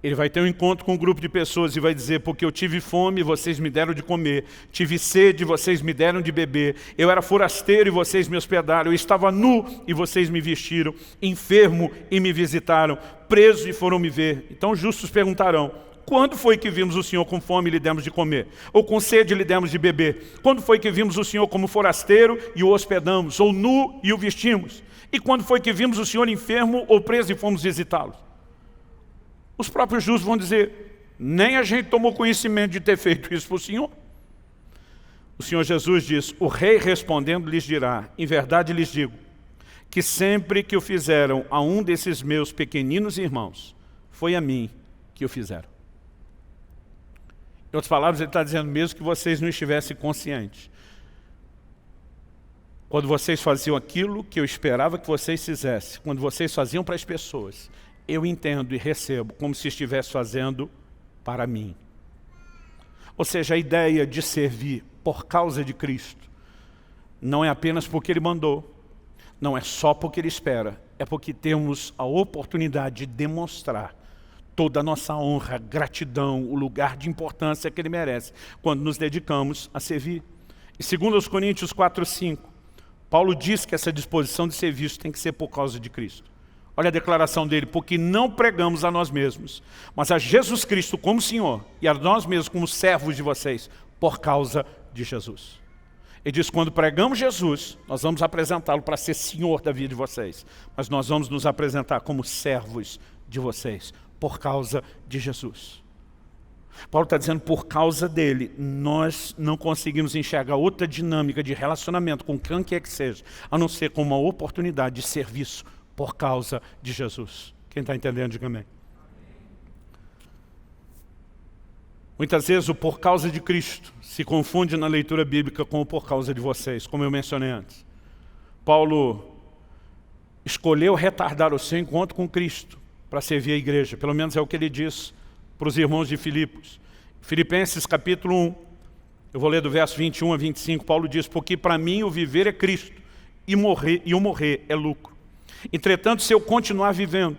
ele vai ter um encontro com um grupo de pessoas e vai dizer, porque eu tive fome e vocês me deram de comer, tive sede e vocês me deram de beber, eu era forasteiro e vocês me hospedaram, eu estava nu e vocês me vestiram, enfermo e me visitaram, preso e foram me ver. Então os justos perguntarão, quando foi que vimos o Senhor com fome e lhe demos de comer? Ou com sede e lhe demos de beber? Quando foi que vimos o Senhor como forasteiro e o hospedamos? Ou nu e o vestimos? E quando foi que vimos o Senhor enfermo ou preso e fomos visitá-lo? Os próprios justos vão dizer, nem a gente tomou conhecimento de ter feito isso para o Senhor. O Senhor Jesus diz, o rei respondendo lhes dirá, em verdade lhes digo, que sempre que o fizeram a um desses meus pequeninos irmãos, foi a mim que o fizeram. Em outras palavras, ele está dizendo mesmo que vocês não estivessem conscientes. Quando vocês faziam aquilo que eu esperava que vocês fizessem, quando vocês faziam para as pessoas, eu entendo e recebo como se estivesse fazendo para mim. Ou seja, a ideia de servir por causa de Cristo não é apenas porque Ele mandou, não é só porque Ele espera, é porque temos a oportunidade de demonstrar toda a nossa honra, gratidão, o lugar de importância que Ele merece, quando nos dedicamos a servir. E 2 Coríntios 4:5, Paulo diz que essa disposição de serviço tem que ser por causa de Cristo. Olha a declaração dele, porque não pregamos a nós mesmos, mas a Jesus Cristo como Senhor, e a nós mesmos como servos de vocês, por causa de Jesus. Ele diz, quando pregamos Jesus, nós vamos apresentá-lo para ser Senhor da vida de vocês, mas nós vamos nos apresentar como servos de vocês, por causa de Jesus. Paulo está dizendo, por causa dele, nós não conseguimos enxergar outra dinâmica de relacionamento com quem quer que seja, a não ser como uma oportunidade de serviço por causa de Jesus. Quem está entendendo, diga amém. Muitas vezes o por causa de Cristo se confunde na leitura bíblica com o por causa de vocês, como eu mencionei antes. Paulo escolheu retardar o seu encontro com Cristo para servir a igreja, pelo menos é o que ele diz para os irmãos de Filipos. Filipenses capítulo 1, eu vou ler do verso 21 a 25, Paulo diz, porque para mim o viver é Cristo e o morrer é lucro. Entretanto, se eu continuar vivendo,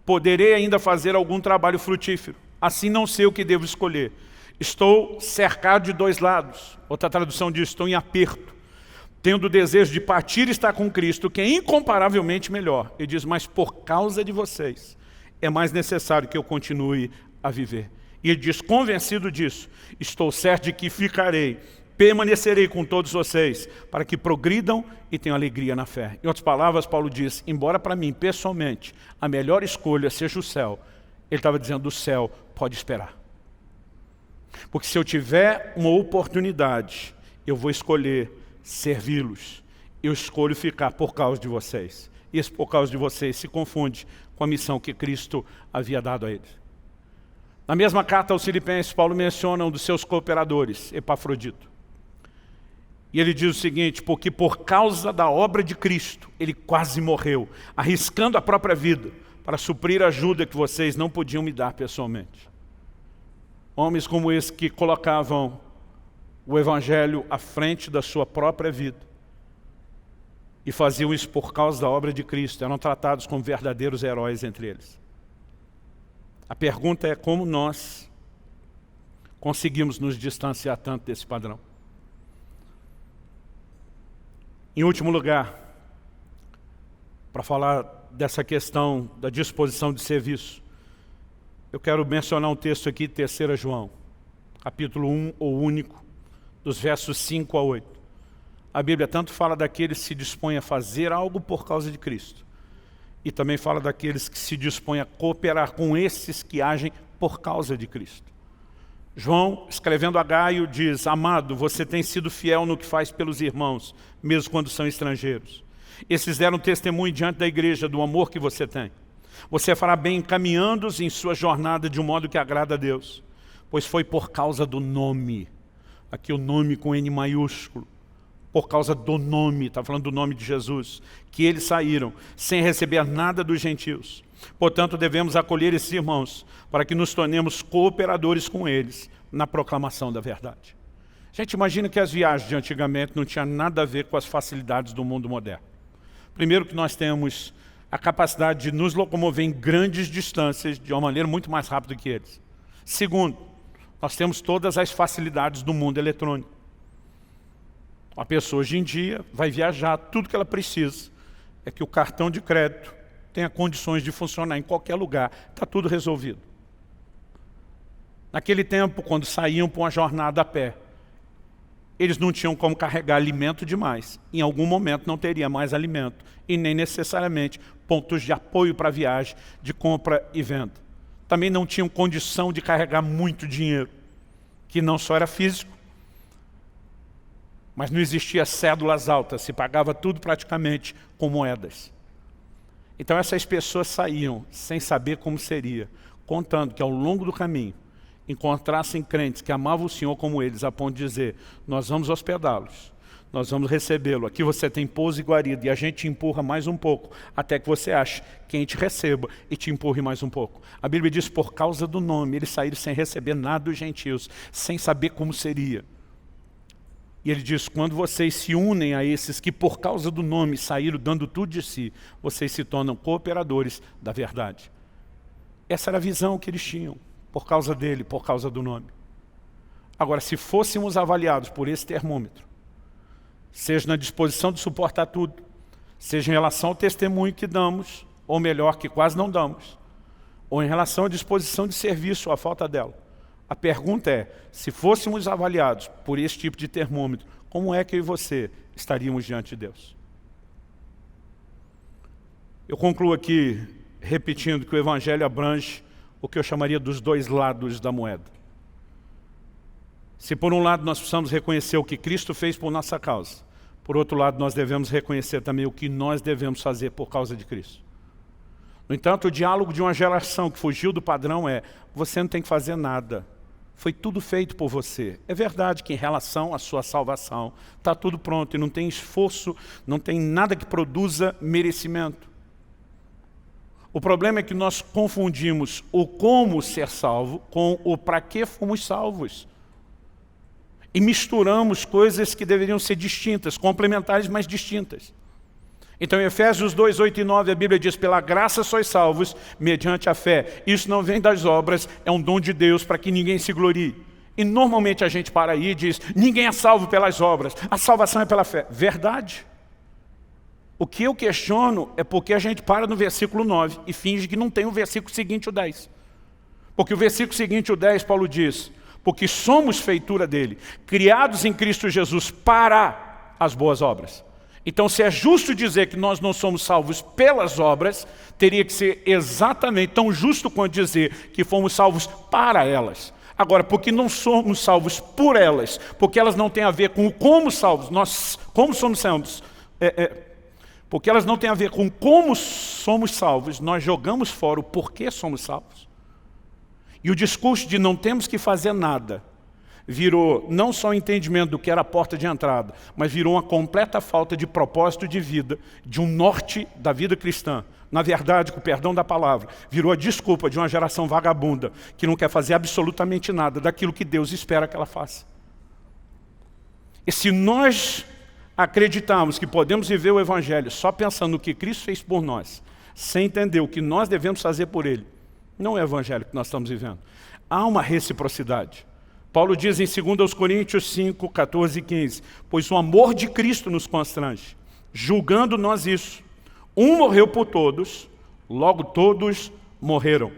poderei ainda fazer algum trabalho frutífero. Assim não sei o que devo escolher. Estou cercado de dois lados. Outra tradução diz, estou em aperto. Tendo o desejo de partir e estar com Cristo, que é incomparavelmente melhor. Ele diz, mas por causa de vocês, é mais necessário que eu continue a viver. E ele diz, convencido disso, estou certo de que ficarei, permanecerei com todos vocês, para que progridam e tenham alegria na fé. Em outras palavras, Paulo diz, embora para mim, pessoalmente, a melhor escolha seja o céu, ele estava dizendo, o céu pode esperar. Porque se eu tiver uma oportunidade, eu vou escolher servi-los. Eu escolho ficar por causa de vocês. E esse por causa de vocês se confunde com a missão que Cristo havia dado a eles. Na mesma carta aos Filipenses, Paulo menciona um dos seus cooperadores, Epafrodito. E ele diz o seguinte, porque por causa da obra de Cristo, ele quase morreu, arriscando a própria vida, para suprir a ajuda que vocês não podiam me dar pessoalmente. Homens como esse que colocavam o Evangelho à frente da sua própria vida e faziam isso por causa da obra de Cristo, eram tratados como verdadeiros heróis entre eles. A pergunta é como nós conseguimos nos distanciar tanto desse padrão. Em último lugar, para falar dessa questão da disposição de serviço, eu quero mencionar um texto aqui, 3 João, capítulo 1, o único, dos versos 5 a 8. A Bíblia tanto fala daqueles que se dispõem a fazer algo por causa de Cristo, e também fala daqueles que se dispõem a cooperar com esses que agem por causa de Cristo. João, escrevendo a Gaio, diz: amado, você tem sido fiel no que faz pelos irmãos, mesmo quando são estrangeiros. Esses deram testemunho diante da igreja do amor que você tem. Você fará bem encaminhando-os em sua jornada de um modo que agrada a Deus, pois foi por causa do nome, aqui o nome com N maiúsculo, por causa do nome, está falando do nome de Jesus, que eles saíram sem receber nada dos gentios. Portanto, devemos acolher esses irmãos para que nos tornemos cooperadores com eles na proclamação da verdade. Gente, imagina que as viagens de antigamente não tinham nada a ver com as facilidades do mundo moderno. Primeiro que nós temos a capacidade de nos locomover em grandes distâncias de uma maneira muito mais rápida que eles. Segundo, nós temos todas as facilidades do mundo eletrônico. A pessoa hoje em dia vai viajar, tudo que ela precisa é que o cartão de crédito tenha condições de funcionar em qualquer lugar, está tudo resolvido. Naquele tempo, quando saíam para uma jornada a pé, eles não tinham como carregar alimento demais. Em algum momento não teria mais alimento e nem necessariamente pontos de apoio para a viagem, de compra e venda. Também não tinham condição de carregar muito dinheiro, que não só era físico, mas não existia cédulas altas, se pagava tudo praticamente com moedas. Então essas pessoas saíam sem saber como seria, contando que ao longo do caminho encontrassem crentes que amavam o Senhor como eles, a ponto de dizer: nós vamos hospedá-los, nós vamos recebê-lo, aqui você tem pouso e guarida, e a gente te empurra mais um pouco, até que você ache quem te receba e te empurre mais um pouco. A Bíblia diz: por causa do nome, eles saíram sem receber nada dos gentios, sem saber como seria. E ele diz: quando vocês se unem a esses que por causa do nome saíram dando tudo de si, vocês se tornam cooperadores da verdade. Essa era a visão que eles tinham, por causa dele, por causa do nome. Agora, se fôssemos avaliados por esse termômetro, seja na disposição de suportar tudo, seja em relação ao testemunho que damos, ou melhor, que quase não damos, ou em relação à disposição de serviço, ou à falta dela, a pergunta é: se fôssemos avaliados por esse tipo de termômetro, como é que eu e você estaríamos diante de Deus? Eu concluo aqui repetindo que o Evangelho abrange o que eu chamaria dos dois lados da moeda. Se por um lado nós precisamos reconhecer o que Cristo fez por nossa causa, por outro lado nós devemos reconhecer também o que nós devemos fazer por causa de Cristo. No entanto, o diálogo de uma geração que fugiu do padrão é: você não tem que fazer nada. Foi tudo feito por você. É verdade que em relação à sua salvação, está tudo pronto e não tem esforço, não tem nada que produza merecimento. O problema é que nós confundimos o como ser salvo com o para que fomos salvos. E misturamos coisas que deveriam ser distintas, complementares, mas distintas. Então, em Efésios 2, 8 e 9, a Bíblia diz: pela graça sois salvos, mediante a fé. Isso não vem das obras, é um dom de Deus para que ninguém se glorie. E normalmente a gente para aí e diz: ninguém é salvo pelas obras, a salvação é pela fé. Verdade. O que eu questiono é porque a gente para no versículo 9 e finge que não tem o versículo seguinte, o 10. Porque o versículo seguinte, o 10, Paulo diz: porque somos feitura dele, criados em Cristo Jesus para as boas obras. Então, se é justo dizer que nós não somos salvos pelas obras, teria que ser exatamente tão justo quanto dizer que fomos salvos para elas. Agora, porque não somos salvos por elas, porque elas não têm a ver com o como salvos, nós como somos salvos, porque elas não têm a ver com como somos salvos, nós jogamos fora o porquê somos salvos. E o discurso de não temos que fazer nada virou não só o entendimento do que era a porta de entrada, mas virou uma completa falta de propósito de vida, de um norte da vida cristã. Na verdade, com o perdão da palavra, virou a desculpa de uma geração vagabunda que não quer fazer absolutamente nada daquilo que Deus espera que ela faça. E se nós acreditarmos que podemos viver o Evangelho só pensando no que Cristo fez por nós, sem entender o que nós devemos fazer por Ele, não é o Evangelho que nós estamos vivendo. Há uma reciprocidade. Paulo diz em 2 Coríntios 5, 14 e 15, pois o amor de Cristo nos constrange, julgando nós isso. Um morreu por todos, logo todos morreram.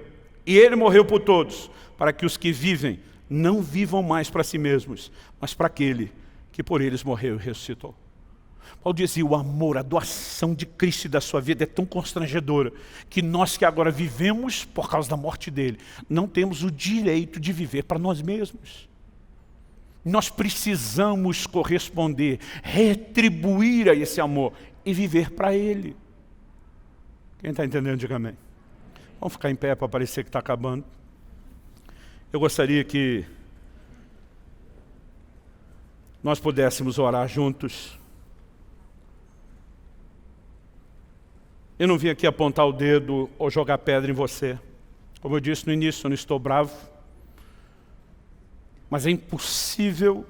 E ele morreu por todos, para que os que vivem não vivam mais para si mesmos, mas para aquele que por eles morreu e ressuscitou. Paulo dizia, o amor, a doação de Cristo e da sua vida é tão constrangedora, que nós que agora vivemos por causa da morte dele, não temos o direito de viver para nós mesmos. Nós precisamos corresponder, retribuir a esse amor e viver para ele. Quem está entendendo, diga amém. Vamos ficar em pé para parecer que está acabando. Eu gostaria que nós pudéssemos orar juntos. Eu não vim aqui apontar o dedo ou jogar pedra em você. Como eu disse no início, eu não estou bravo. Mas é impossível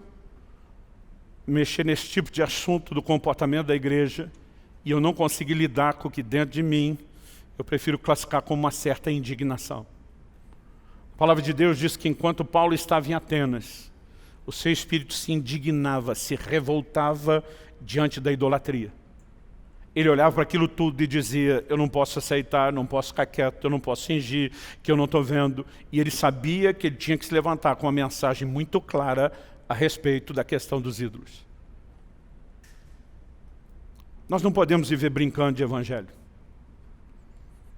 mexer nesse tipo de assunto do comportamento da igreja e eu não conseguir lidar com o que dentro de mim eu prefiro classificar como uma certa indignação. A palavra de Deus diz que enquanto Paulo estava em Atenas, o seu espírito se indignava, se revoltava diante da idolatria. Ele olhava para aquilo tudo e dizia, eu não posso aceitar, não posso ficar quieto, eu não posso fingir que eu não estou vendo. E ele sabia que ele tinha que se levantar com uma mensagem muito clara a respeito da questão dos ídolos. Nós não podemos viver brincando de evangelho.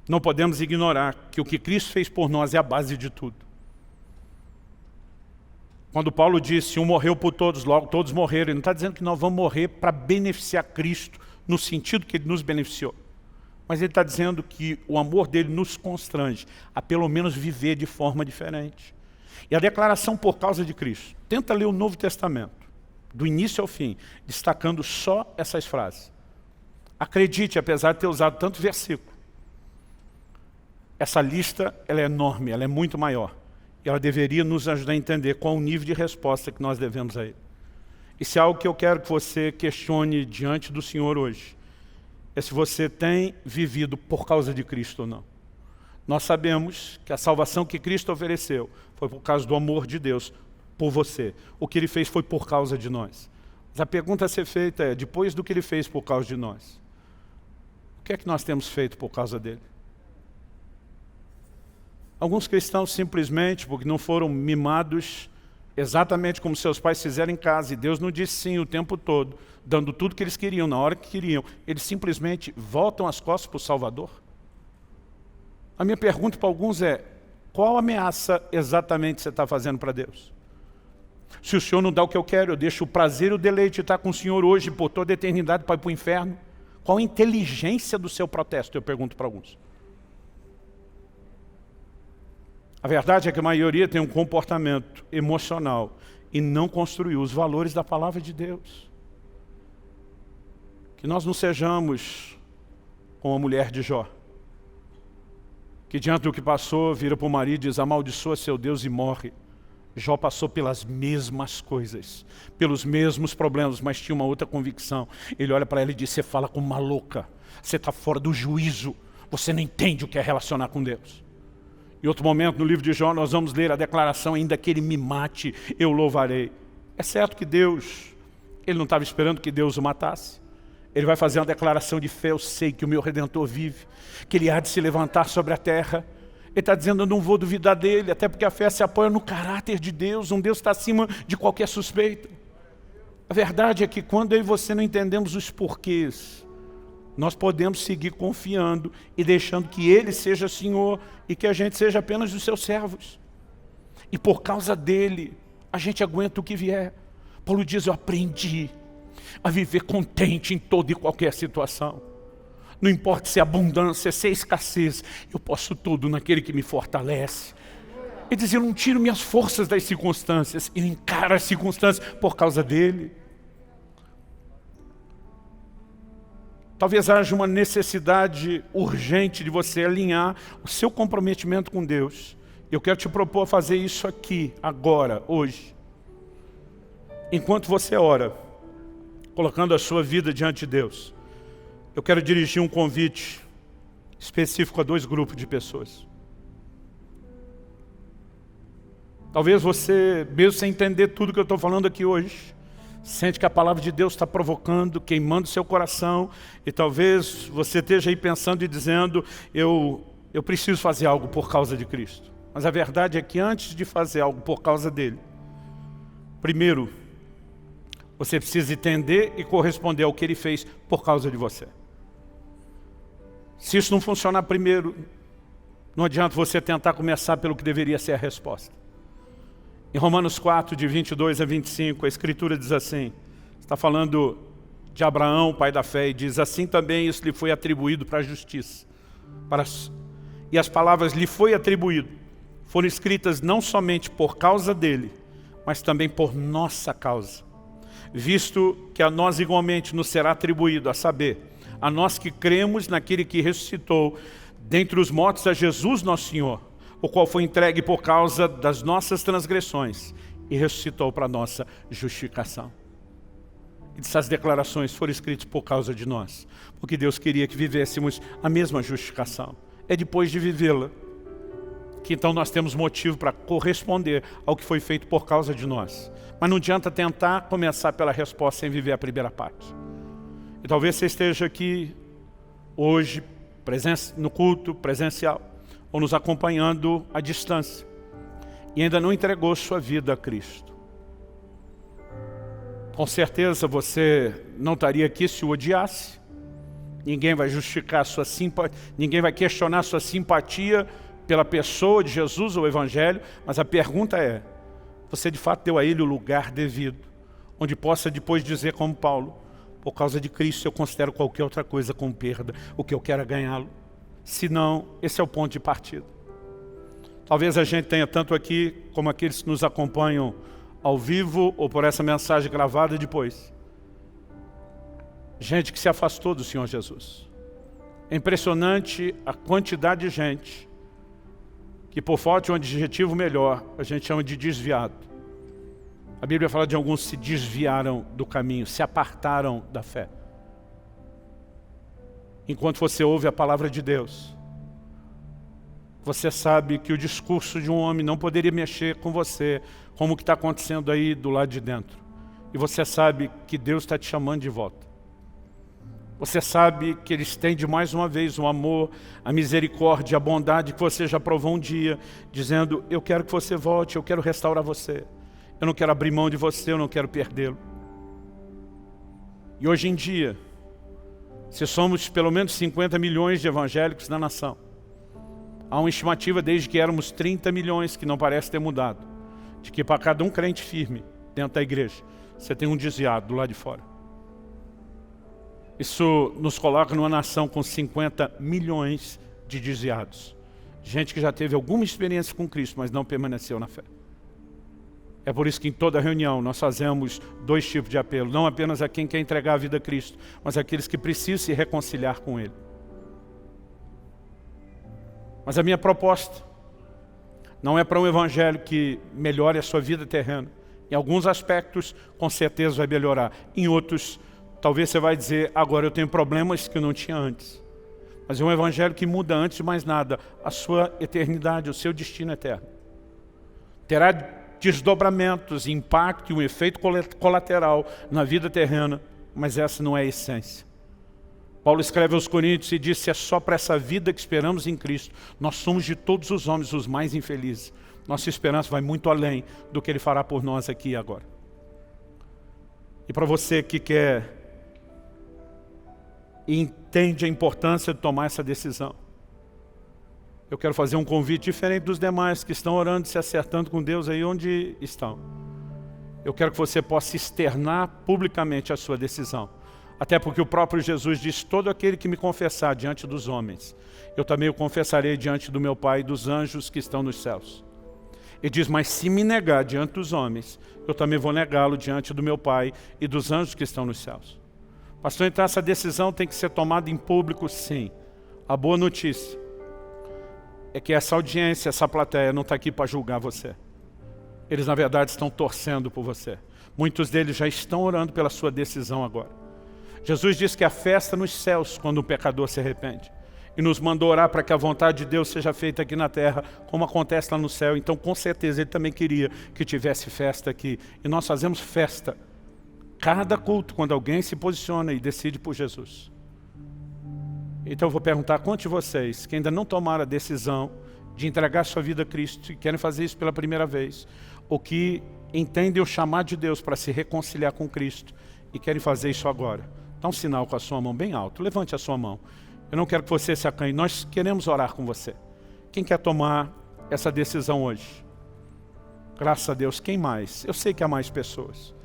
Não podemos ignorar que o que Cristo fez por nós é a base de tudo. Quando Paulo disse, um morreu por todos, logo todos morreram, ele não está dizendo que nós vamos morrer para beneficiar Cristo, no sentido que ele nos beneficiou. Mas ele está dizendo que o amor dele nos constrange a pelo menos viver de forma diferente. E a declaração por causa de Cristo. Tenta ler o Novo Testamento, do início ao fim, destacando só essas frases. Acredite, apesar de ter usado tanto versículo, essa lista ela é enorme, ela é muito maior. E ela deveria nos ajudar a entender qual o nível de resposta que nós devemos a ele. Isso é algo que eu quero que você questione diante do Senhor hoje. É se você tem vivido por causa de Cristo ou não. Nós sabemos que a salvação que Cristo ofereceu foi por causa do amor de Deus por você. O que Ele fez foi por causa de nós. Mas a pergunta a ser feita é, depois do que Ele fez por causa de nós, o que é que nós temos feito por causa dele? Alguns cristãos simplesmente, porque não foram mimados exatamente como seus pais fizeram em casa, e Deus não disse sim o tempo todo, dando tudo que eles queriam, na hora que queriam, eles simplesmente voltam as costas para o Salvador? A minha pergunta para alguns é, qual ameaça exatamente você está fazendo para Deus? Se o Senhor não dá o que eu quero, eu deixo o prazer e o deleite de estar com o Senhor hoje, por toda a eternidade, para ir para o inferno? Qual a inteligência do seu protesto, eu pergunto para alguns. A verdade é que a maioria tem um comportamento emocional e não construiu os valores da palavra de Deus. Que nós não sejamos como a mulher de Jó, que diante do que passou, vira para o marido e diz, amaldiçoa seu Deus e morre. Jó passou pelas mesmas coisas, pelos mesmos problemas, mas tinha uma outra convicção. Ele olha para ela e diz, você fala como uma louca, você está fora do juízo, você não entende o que é relacionar com Deus. Em outro momento, no livro de Jó, nós vamos ler a declaração, ainda que ele me mate, eu louvarei. É certo que Deus, ele não estava esperando que Deus o matasse. Ele vai fazer uma declaração de fé, eu sei que o meu Redentor vive, que ele há de se levantar sobre a terra. Ele está dizendo, eu não vou duvidar dele, até porque a fé se apoia no caráter de Deus, um Deus está acima de qualquer suspeita. A verdade é que quando eu e você não entendemos os porquês, nós podemos seguir confiando e deixando que Ele seja Senhor e que a gente seja apenas os seus servos. E por causa dEle, a gente aguenta o que vier. Paulo diz, eu aprendi a viver contente em toda e qualquer situação. Não importa se é abundância, se é escassez, eu posso tudo naquele que me fortalece. E diz, eu não tiro minhas forças das circunstâncias, e encaro as circunstâncias por causa dEle. Talvez haja uma necessidade urgente de você alinhar o seu comprometimento com Deus. Eu quero te propor a fazer isso aqui, agora, hoje. Enquanto você ora, colocando a sua vida diante de Deus, eu quero dirigir um convite específico a 2 grupos de pessoas. Talvez você, mesmo sem entender tudo que eu estou falando aqui hoje, sente que a palavra de Deus está provocando, queimando seu coração, e talvez você esteja aí pensando e dizendo, eu preciso fazer algo por causa de Cristo. Mas a verdade é que antes de fazer algo por causa dele, primeiro, você precisa entender e corresponder ao que ele fez por causa de você. Se isso não funcionar primeiro, não adianta você tentar começar pelo que deveria ser a resposta. Em Romanos 4, de 22 a 25, a Escritura diz assim, está falando de Abraão, pai da fé, e diz, assim também isso lhe foi atribuído para a justiça. E as palavras lhe foi atribuído foram escritas não somente por causa dele, mas também por nossa causa. Visto que a nós igualmente nos será atribuído, a saber, a nós que cremos naquele que ressuscitou dentre os mortos a Jesus nosso Senhor, o qual foi entregue por causa das nossas transgressões e ressuscitou para a nossa justificação. E essas declarações foram escritas por causa de nós, porque Deus queria que vivêssemos a mesma justificação. É depois de vivê-la que então nós temos motivo para corresponder ao que foi feito por causa de nós. Mas não adianta tentar começar pela resposta sem viver a primeira parte. E talvez você esteja aqui hoje, no culto presencial, ou nos acompanhando à distância, e ainda não entregou sua vida a Cristo. Com certeza você não estaria aqui se o odiasse. Ninguém vai justificar sua simpatia, ninguém vai questionar sua simpatia pela pessoa de Jesus ou o Evangelho, mas a pergunta é, você de fato deu a ele o lugar devido, onde possa depois dizer como Paulo, por causa de Cristo eu considero qualquer outra coisa como perda, o que eu quero é ganhá-lo. Se não, esse é o ponto de partida. Talvez a gente tenha tanto aqui, como aqueles que nos acompanham ao vivo ou por essa mensagem gravada depois, gente que se afastou do Senhor Jesus. É impressionante a quantidade de gente que por falta de um adjetivo melhor, a gente chama de desviado. A Bíblia fala de alguns que se desviaram do caminho, se apartaram da fé. Enquanto você ouve a palavra de Deus, você sabe que o discurso de um homem não poderia mexer com você, como o que está acontecendo aí do lado de dentro. E você sabe que Deus está te chamando de volta. Você sabe que Ele estende mais uma vez o amor, a misericórdia, a bondade que você já provou um dia, dizendo, eu quero que você volte, eu quero restaurar você. Eu não quero abrir mão de você, eu não quero perdê-lo. E hoje em dia, se somos pelo menos 50 milhões de evangélicos na nação, há uma estimativa desde que éramos 30 milhões, que não parece ter mudado, de que para cada um crente firme dentro da igreja, você tem um desviado do lado de fora. Isso nos coloca numa nação com 50 milhões de desviados. Gente que já teve alguma experiência com Cristo, mas não permaneceu na fé. É por isso que em toda reunião nós fazemos dois tipos de apelo. Não apenas a quem quer entregar a vida a Cristo, mas aqueles que precisam se reconciliar com Ele. Mas a minha proposta não é para um evangelho que melhore a sua vida terrena. Em alguns aspectos, com certeza vai melhorar. Em outros, talvez você vai dizer, agora eu tenho problemas que eu não tinha antes. Mas é um evangelho que muda antes de mais nada a sua eternidade, o seu destino eterno. Terá desdobramentos, impacto e um efeito colateral na vida terrena, mas essa não é a essência. Paulo escreve aos Coríntios e diz, se é só para essa vida que esperamos em Cristo, nós somos de todos os homens os mais infelizes. Nossa esperança vai muito além do que Ele fará por nós aqui e agora. E para você que quer e entende a importância de tomar essa decisão, eu quero fazer um convite diferente dos demais que estão orando, se acertando com Deus aí onde estão. Eu quero que você possa externar publicamente a sua decisão. Até porque o próprio Jesus diz, todo aquele que me confessar diante dos homens, eu também o confessarei diante do meu Pai e dos anjos que estão nos céus. Ele diz, mas se me negar diante dos homens, eu também vou negá-lo diante do meu Pai e dos anjos que estão nos céus. Pastor, então essa decisão tem que ser tomada em público, sim. A boa notícia é que essa audiência, essa plateia não está aqui para julgar você. Eles na verdade estão torcendo por você. Muitos deles já estão orando pela sua decisão agora. Jesus disse que a festa nos céus quando o pecador se arrepende. E nos mandou orar para que a vontade de Deus seja feita aqui na terra, como acontece lá no céu. Então com certeza Ele também queria que tivesse festa aqui. E nós fazemos festa cada culto, quando alguém se posiciona e decide por Jesus. Então eu vou perguntar a quantos de vocês que ainda não tomaram a decisão de entregar sua vida a Cristo e querem fazer isso pela primeira vez, ou que entendem o chamado de Deus para se reconciliar com Cristo e querem fazer isso agora. Dá um sinal com a sua mão bem alto, levante a sua mão. Eu não quero que você se acanhe, nós queremos orar com você. Quem quer tomar essa decisão hoje? Graças a Deus, quem mais? Eu sei que há mais pessoas.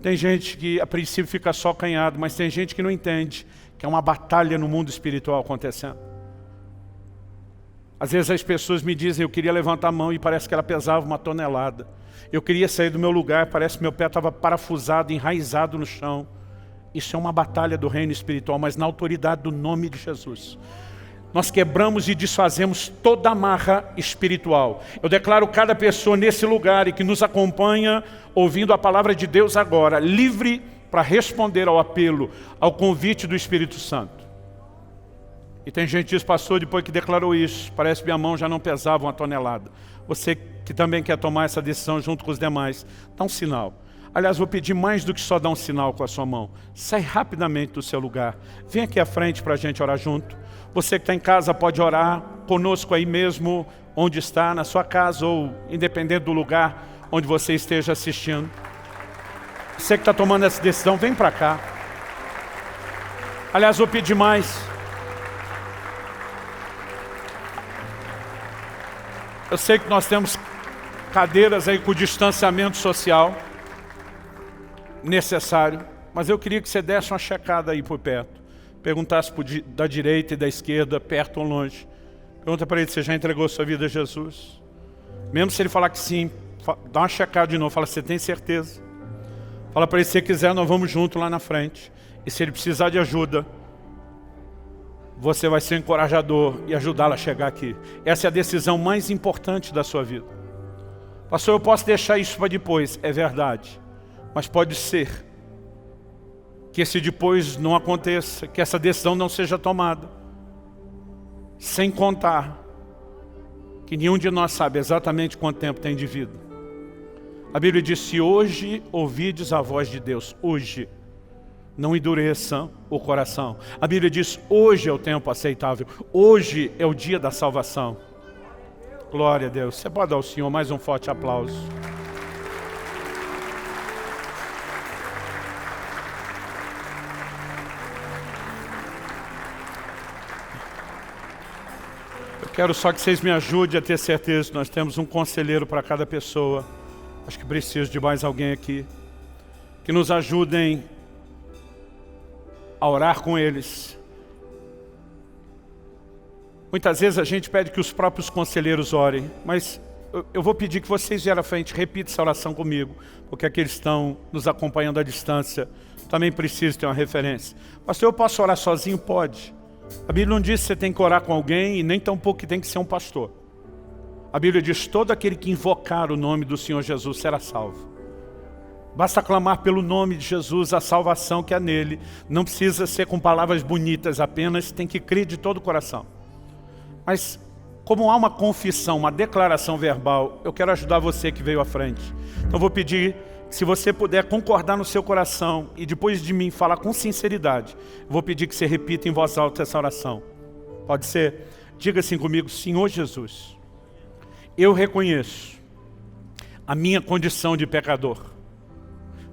Tem gente que a princípio fica só acanhado, mas tem gente que não entende que é uma batalha no mundo espiritual acontecendo. Às vezes as pessoas me dizem, eu queria levantar a mão e parece que ela pesava 1 tonelada. Eu queria sair do meu lugar, parece que meu pé estava parafusado, enraizado no chão. Isso é uma batalha do reino espiritual, mas na autoridade do nome de Jesus. Nós quebramos e desfazemos toda amarra espiritual. Eu declaro cada pessoa nesse lugar e que nos acompanha, ouvindo a palavra de Deus agora, livre para responder ao apelo, ao convite do Espírito Santo. E tem gente que diz, pastor, depois que declarou isso, parece que minha mão já não pesava 1 tonelada. Você que também quer tomar essa decisão junto com os demais, dá um sinal. Aliás, vou pedir mais do que só dar um sinal com a sua mão. Sai rapidamente do seu lugar. Vem aqui à frente para a gente orar junto. Você que está em casa pode orar conosco aí mesmo, onde está, na sua casa ou independente do lugar onde você esteja assistindo. Você que está tomando essa decisão, vem para cá. Aliás, vou pedir mais. Eu sei que nós temos cadeiras aí com distanciamento social necessário, mas eu queria que você desse uma checada aí por perto. Perguntasse da direita e da esquerda, perto ou longe. Pergunta para ele se já entregou sua vida a Jesus. Mesmo se ele falar que sim, dá uma checada de novo. Fala, você tem certeza? Fala para ele, se você quiser, nós vamos junto lá na frente. E se ele precisar de ajuda, você vai ser encorajador e ajudá-lo a chegar aqui. Essa é a decisão mais importante da sua vida. Pastor, eu posso deixar isso para depois. É verdade. Mas pode ser que esse depois não aconteça, que essa decisão não seja tomada. Sem contar que nenhum de nós sabe exatamente quanto tempo tem de vida. A Bíblia diz, se hoje ouvides a voz de Deus, hoje, não endureçam o coração. A Bíblia diz, hoje é o tempo aceitável, hoje é o dia da salvação. Glória a Deus. Você pode dar ao Senhor mais um forte aplauso. Quero só que vocês me ajudem a ter certeza que nós temos um conselheiro para cada pessoa. Acho que preciso de mais alguém aqui. Que nos ajudem a orar com eles. Muitas vezes a gente pede que os próprios conselheiros orem, mas eu vou pedir que vocês vierem à frente, repitam essa oração comigo, porque aqueles que estão nos acompanhando à distância também precisam ter uma referência. Pastor, eu posso orar sozinho? Pode. A Bíblia não diz que você tem que orar com alguém e nem tampouco que tem que ser um pastor. A Bíblia diz, todo aquele que invocar o nome do Senhor Jesus será salvo. Basta clamar pelo nome de Jesus, a salvação que há nele. Não precisa ser com palavras bonitas apenas, tem que crer de todo o coração. Mas como há uma confissão, uma declaração verbal, eu quero ajudar você que veio à frente. Então vou pedir, se você puder concordar no seu coração e depois de mim falar com sinceridade, vou pedir que você repita em voz alta essa oração. Pode ser? Diga assim comigo, Senhor Jesus, eu reconheço a minha condição de pecador,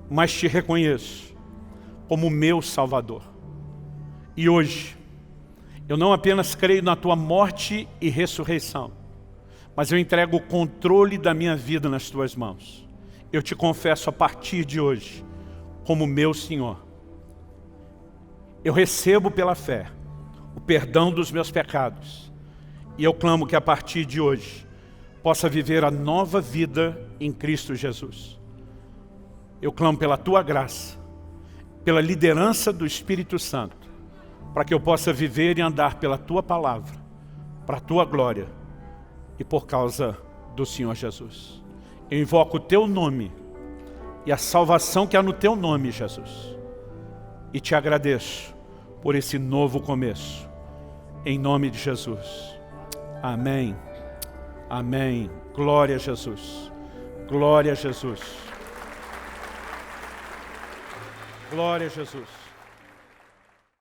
mas te reconheço como meu Salvador. E hoje, eu não apenas creio na tua morte e ressurreição, mas eu entrego o controle da minha vida nas tuas mãos. Eu te confesso a partir de hoje como meu Senhor. Eu recebo pela fé o perdão dos meus pecados. E eu clamo que a partir de hoje possa viver a nova vida em Cristo Jesus. Eu clamo pela tua graça, pela liderança do Espírito Santo, para que eu possa viver e andar pela tua palavra, para a tua glória e por causa do Senhor Jesus. Eu invoco o teu nome e a salvação que há no teu nome, Jesus. E te agradeço por esse novo começo. Em nome de Jesus. Amém. Amém. Glória a Jesus. Glória a Jesus. Glória a Jesus.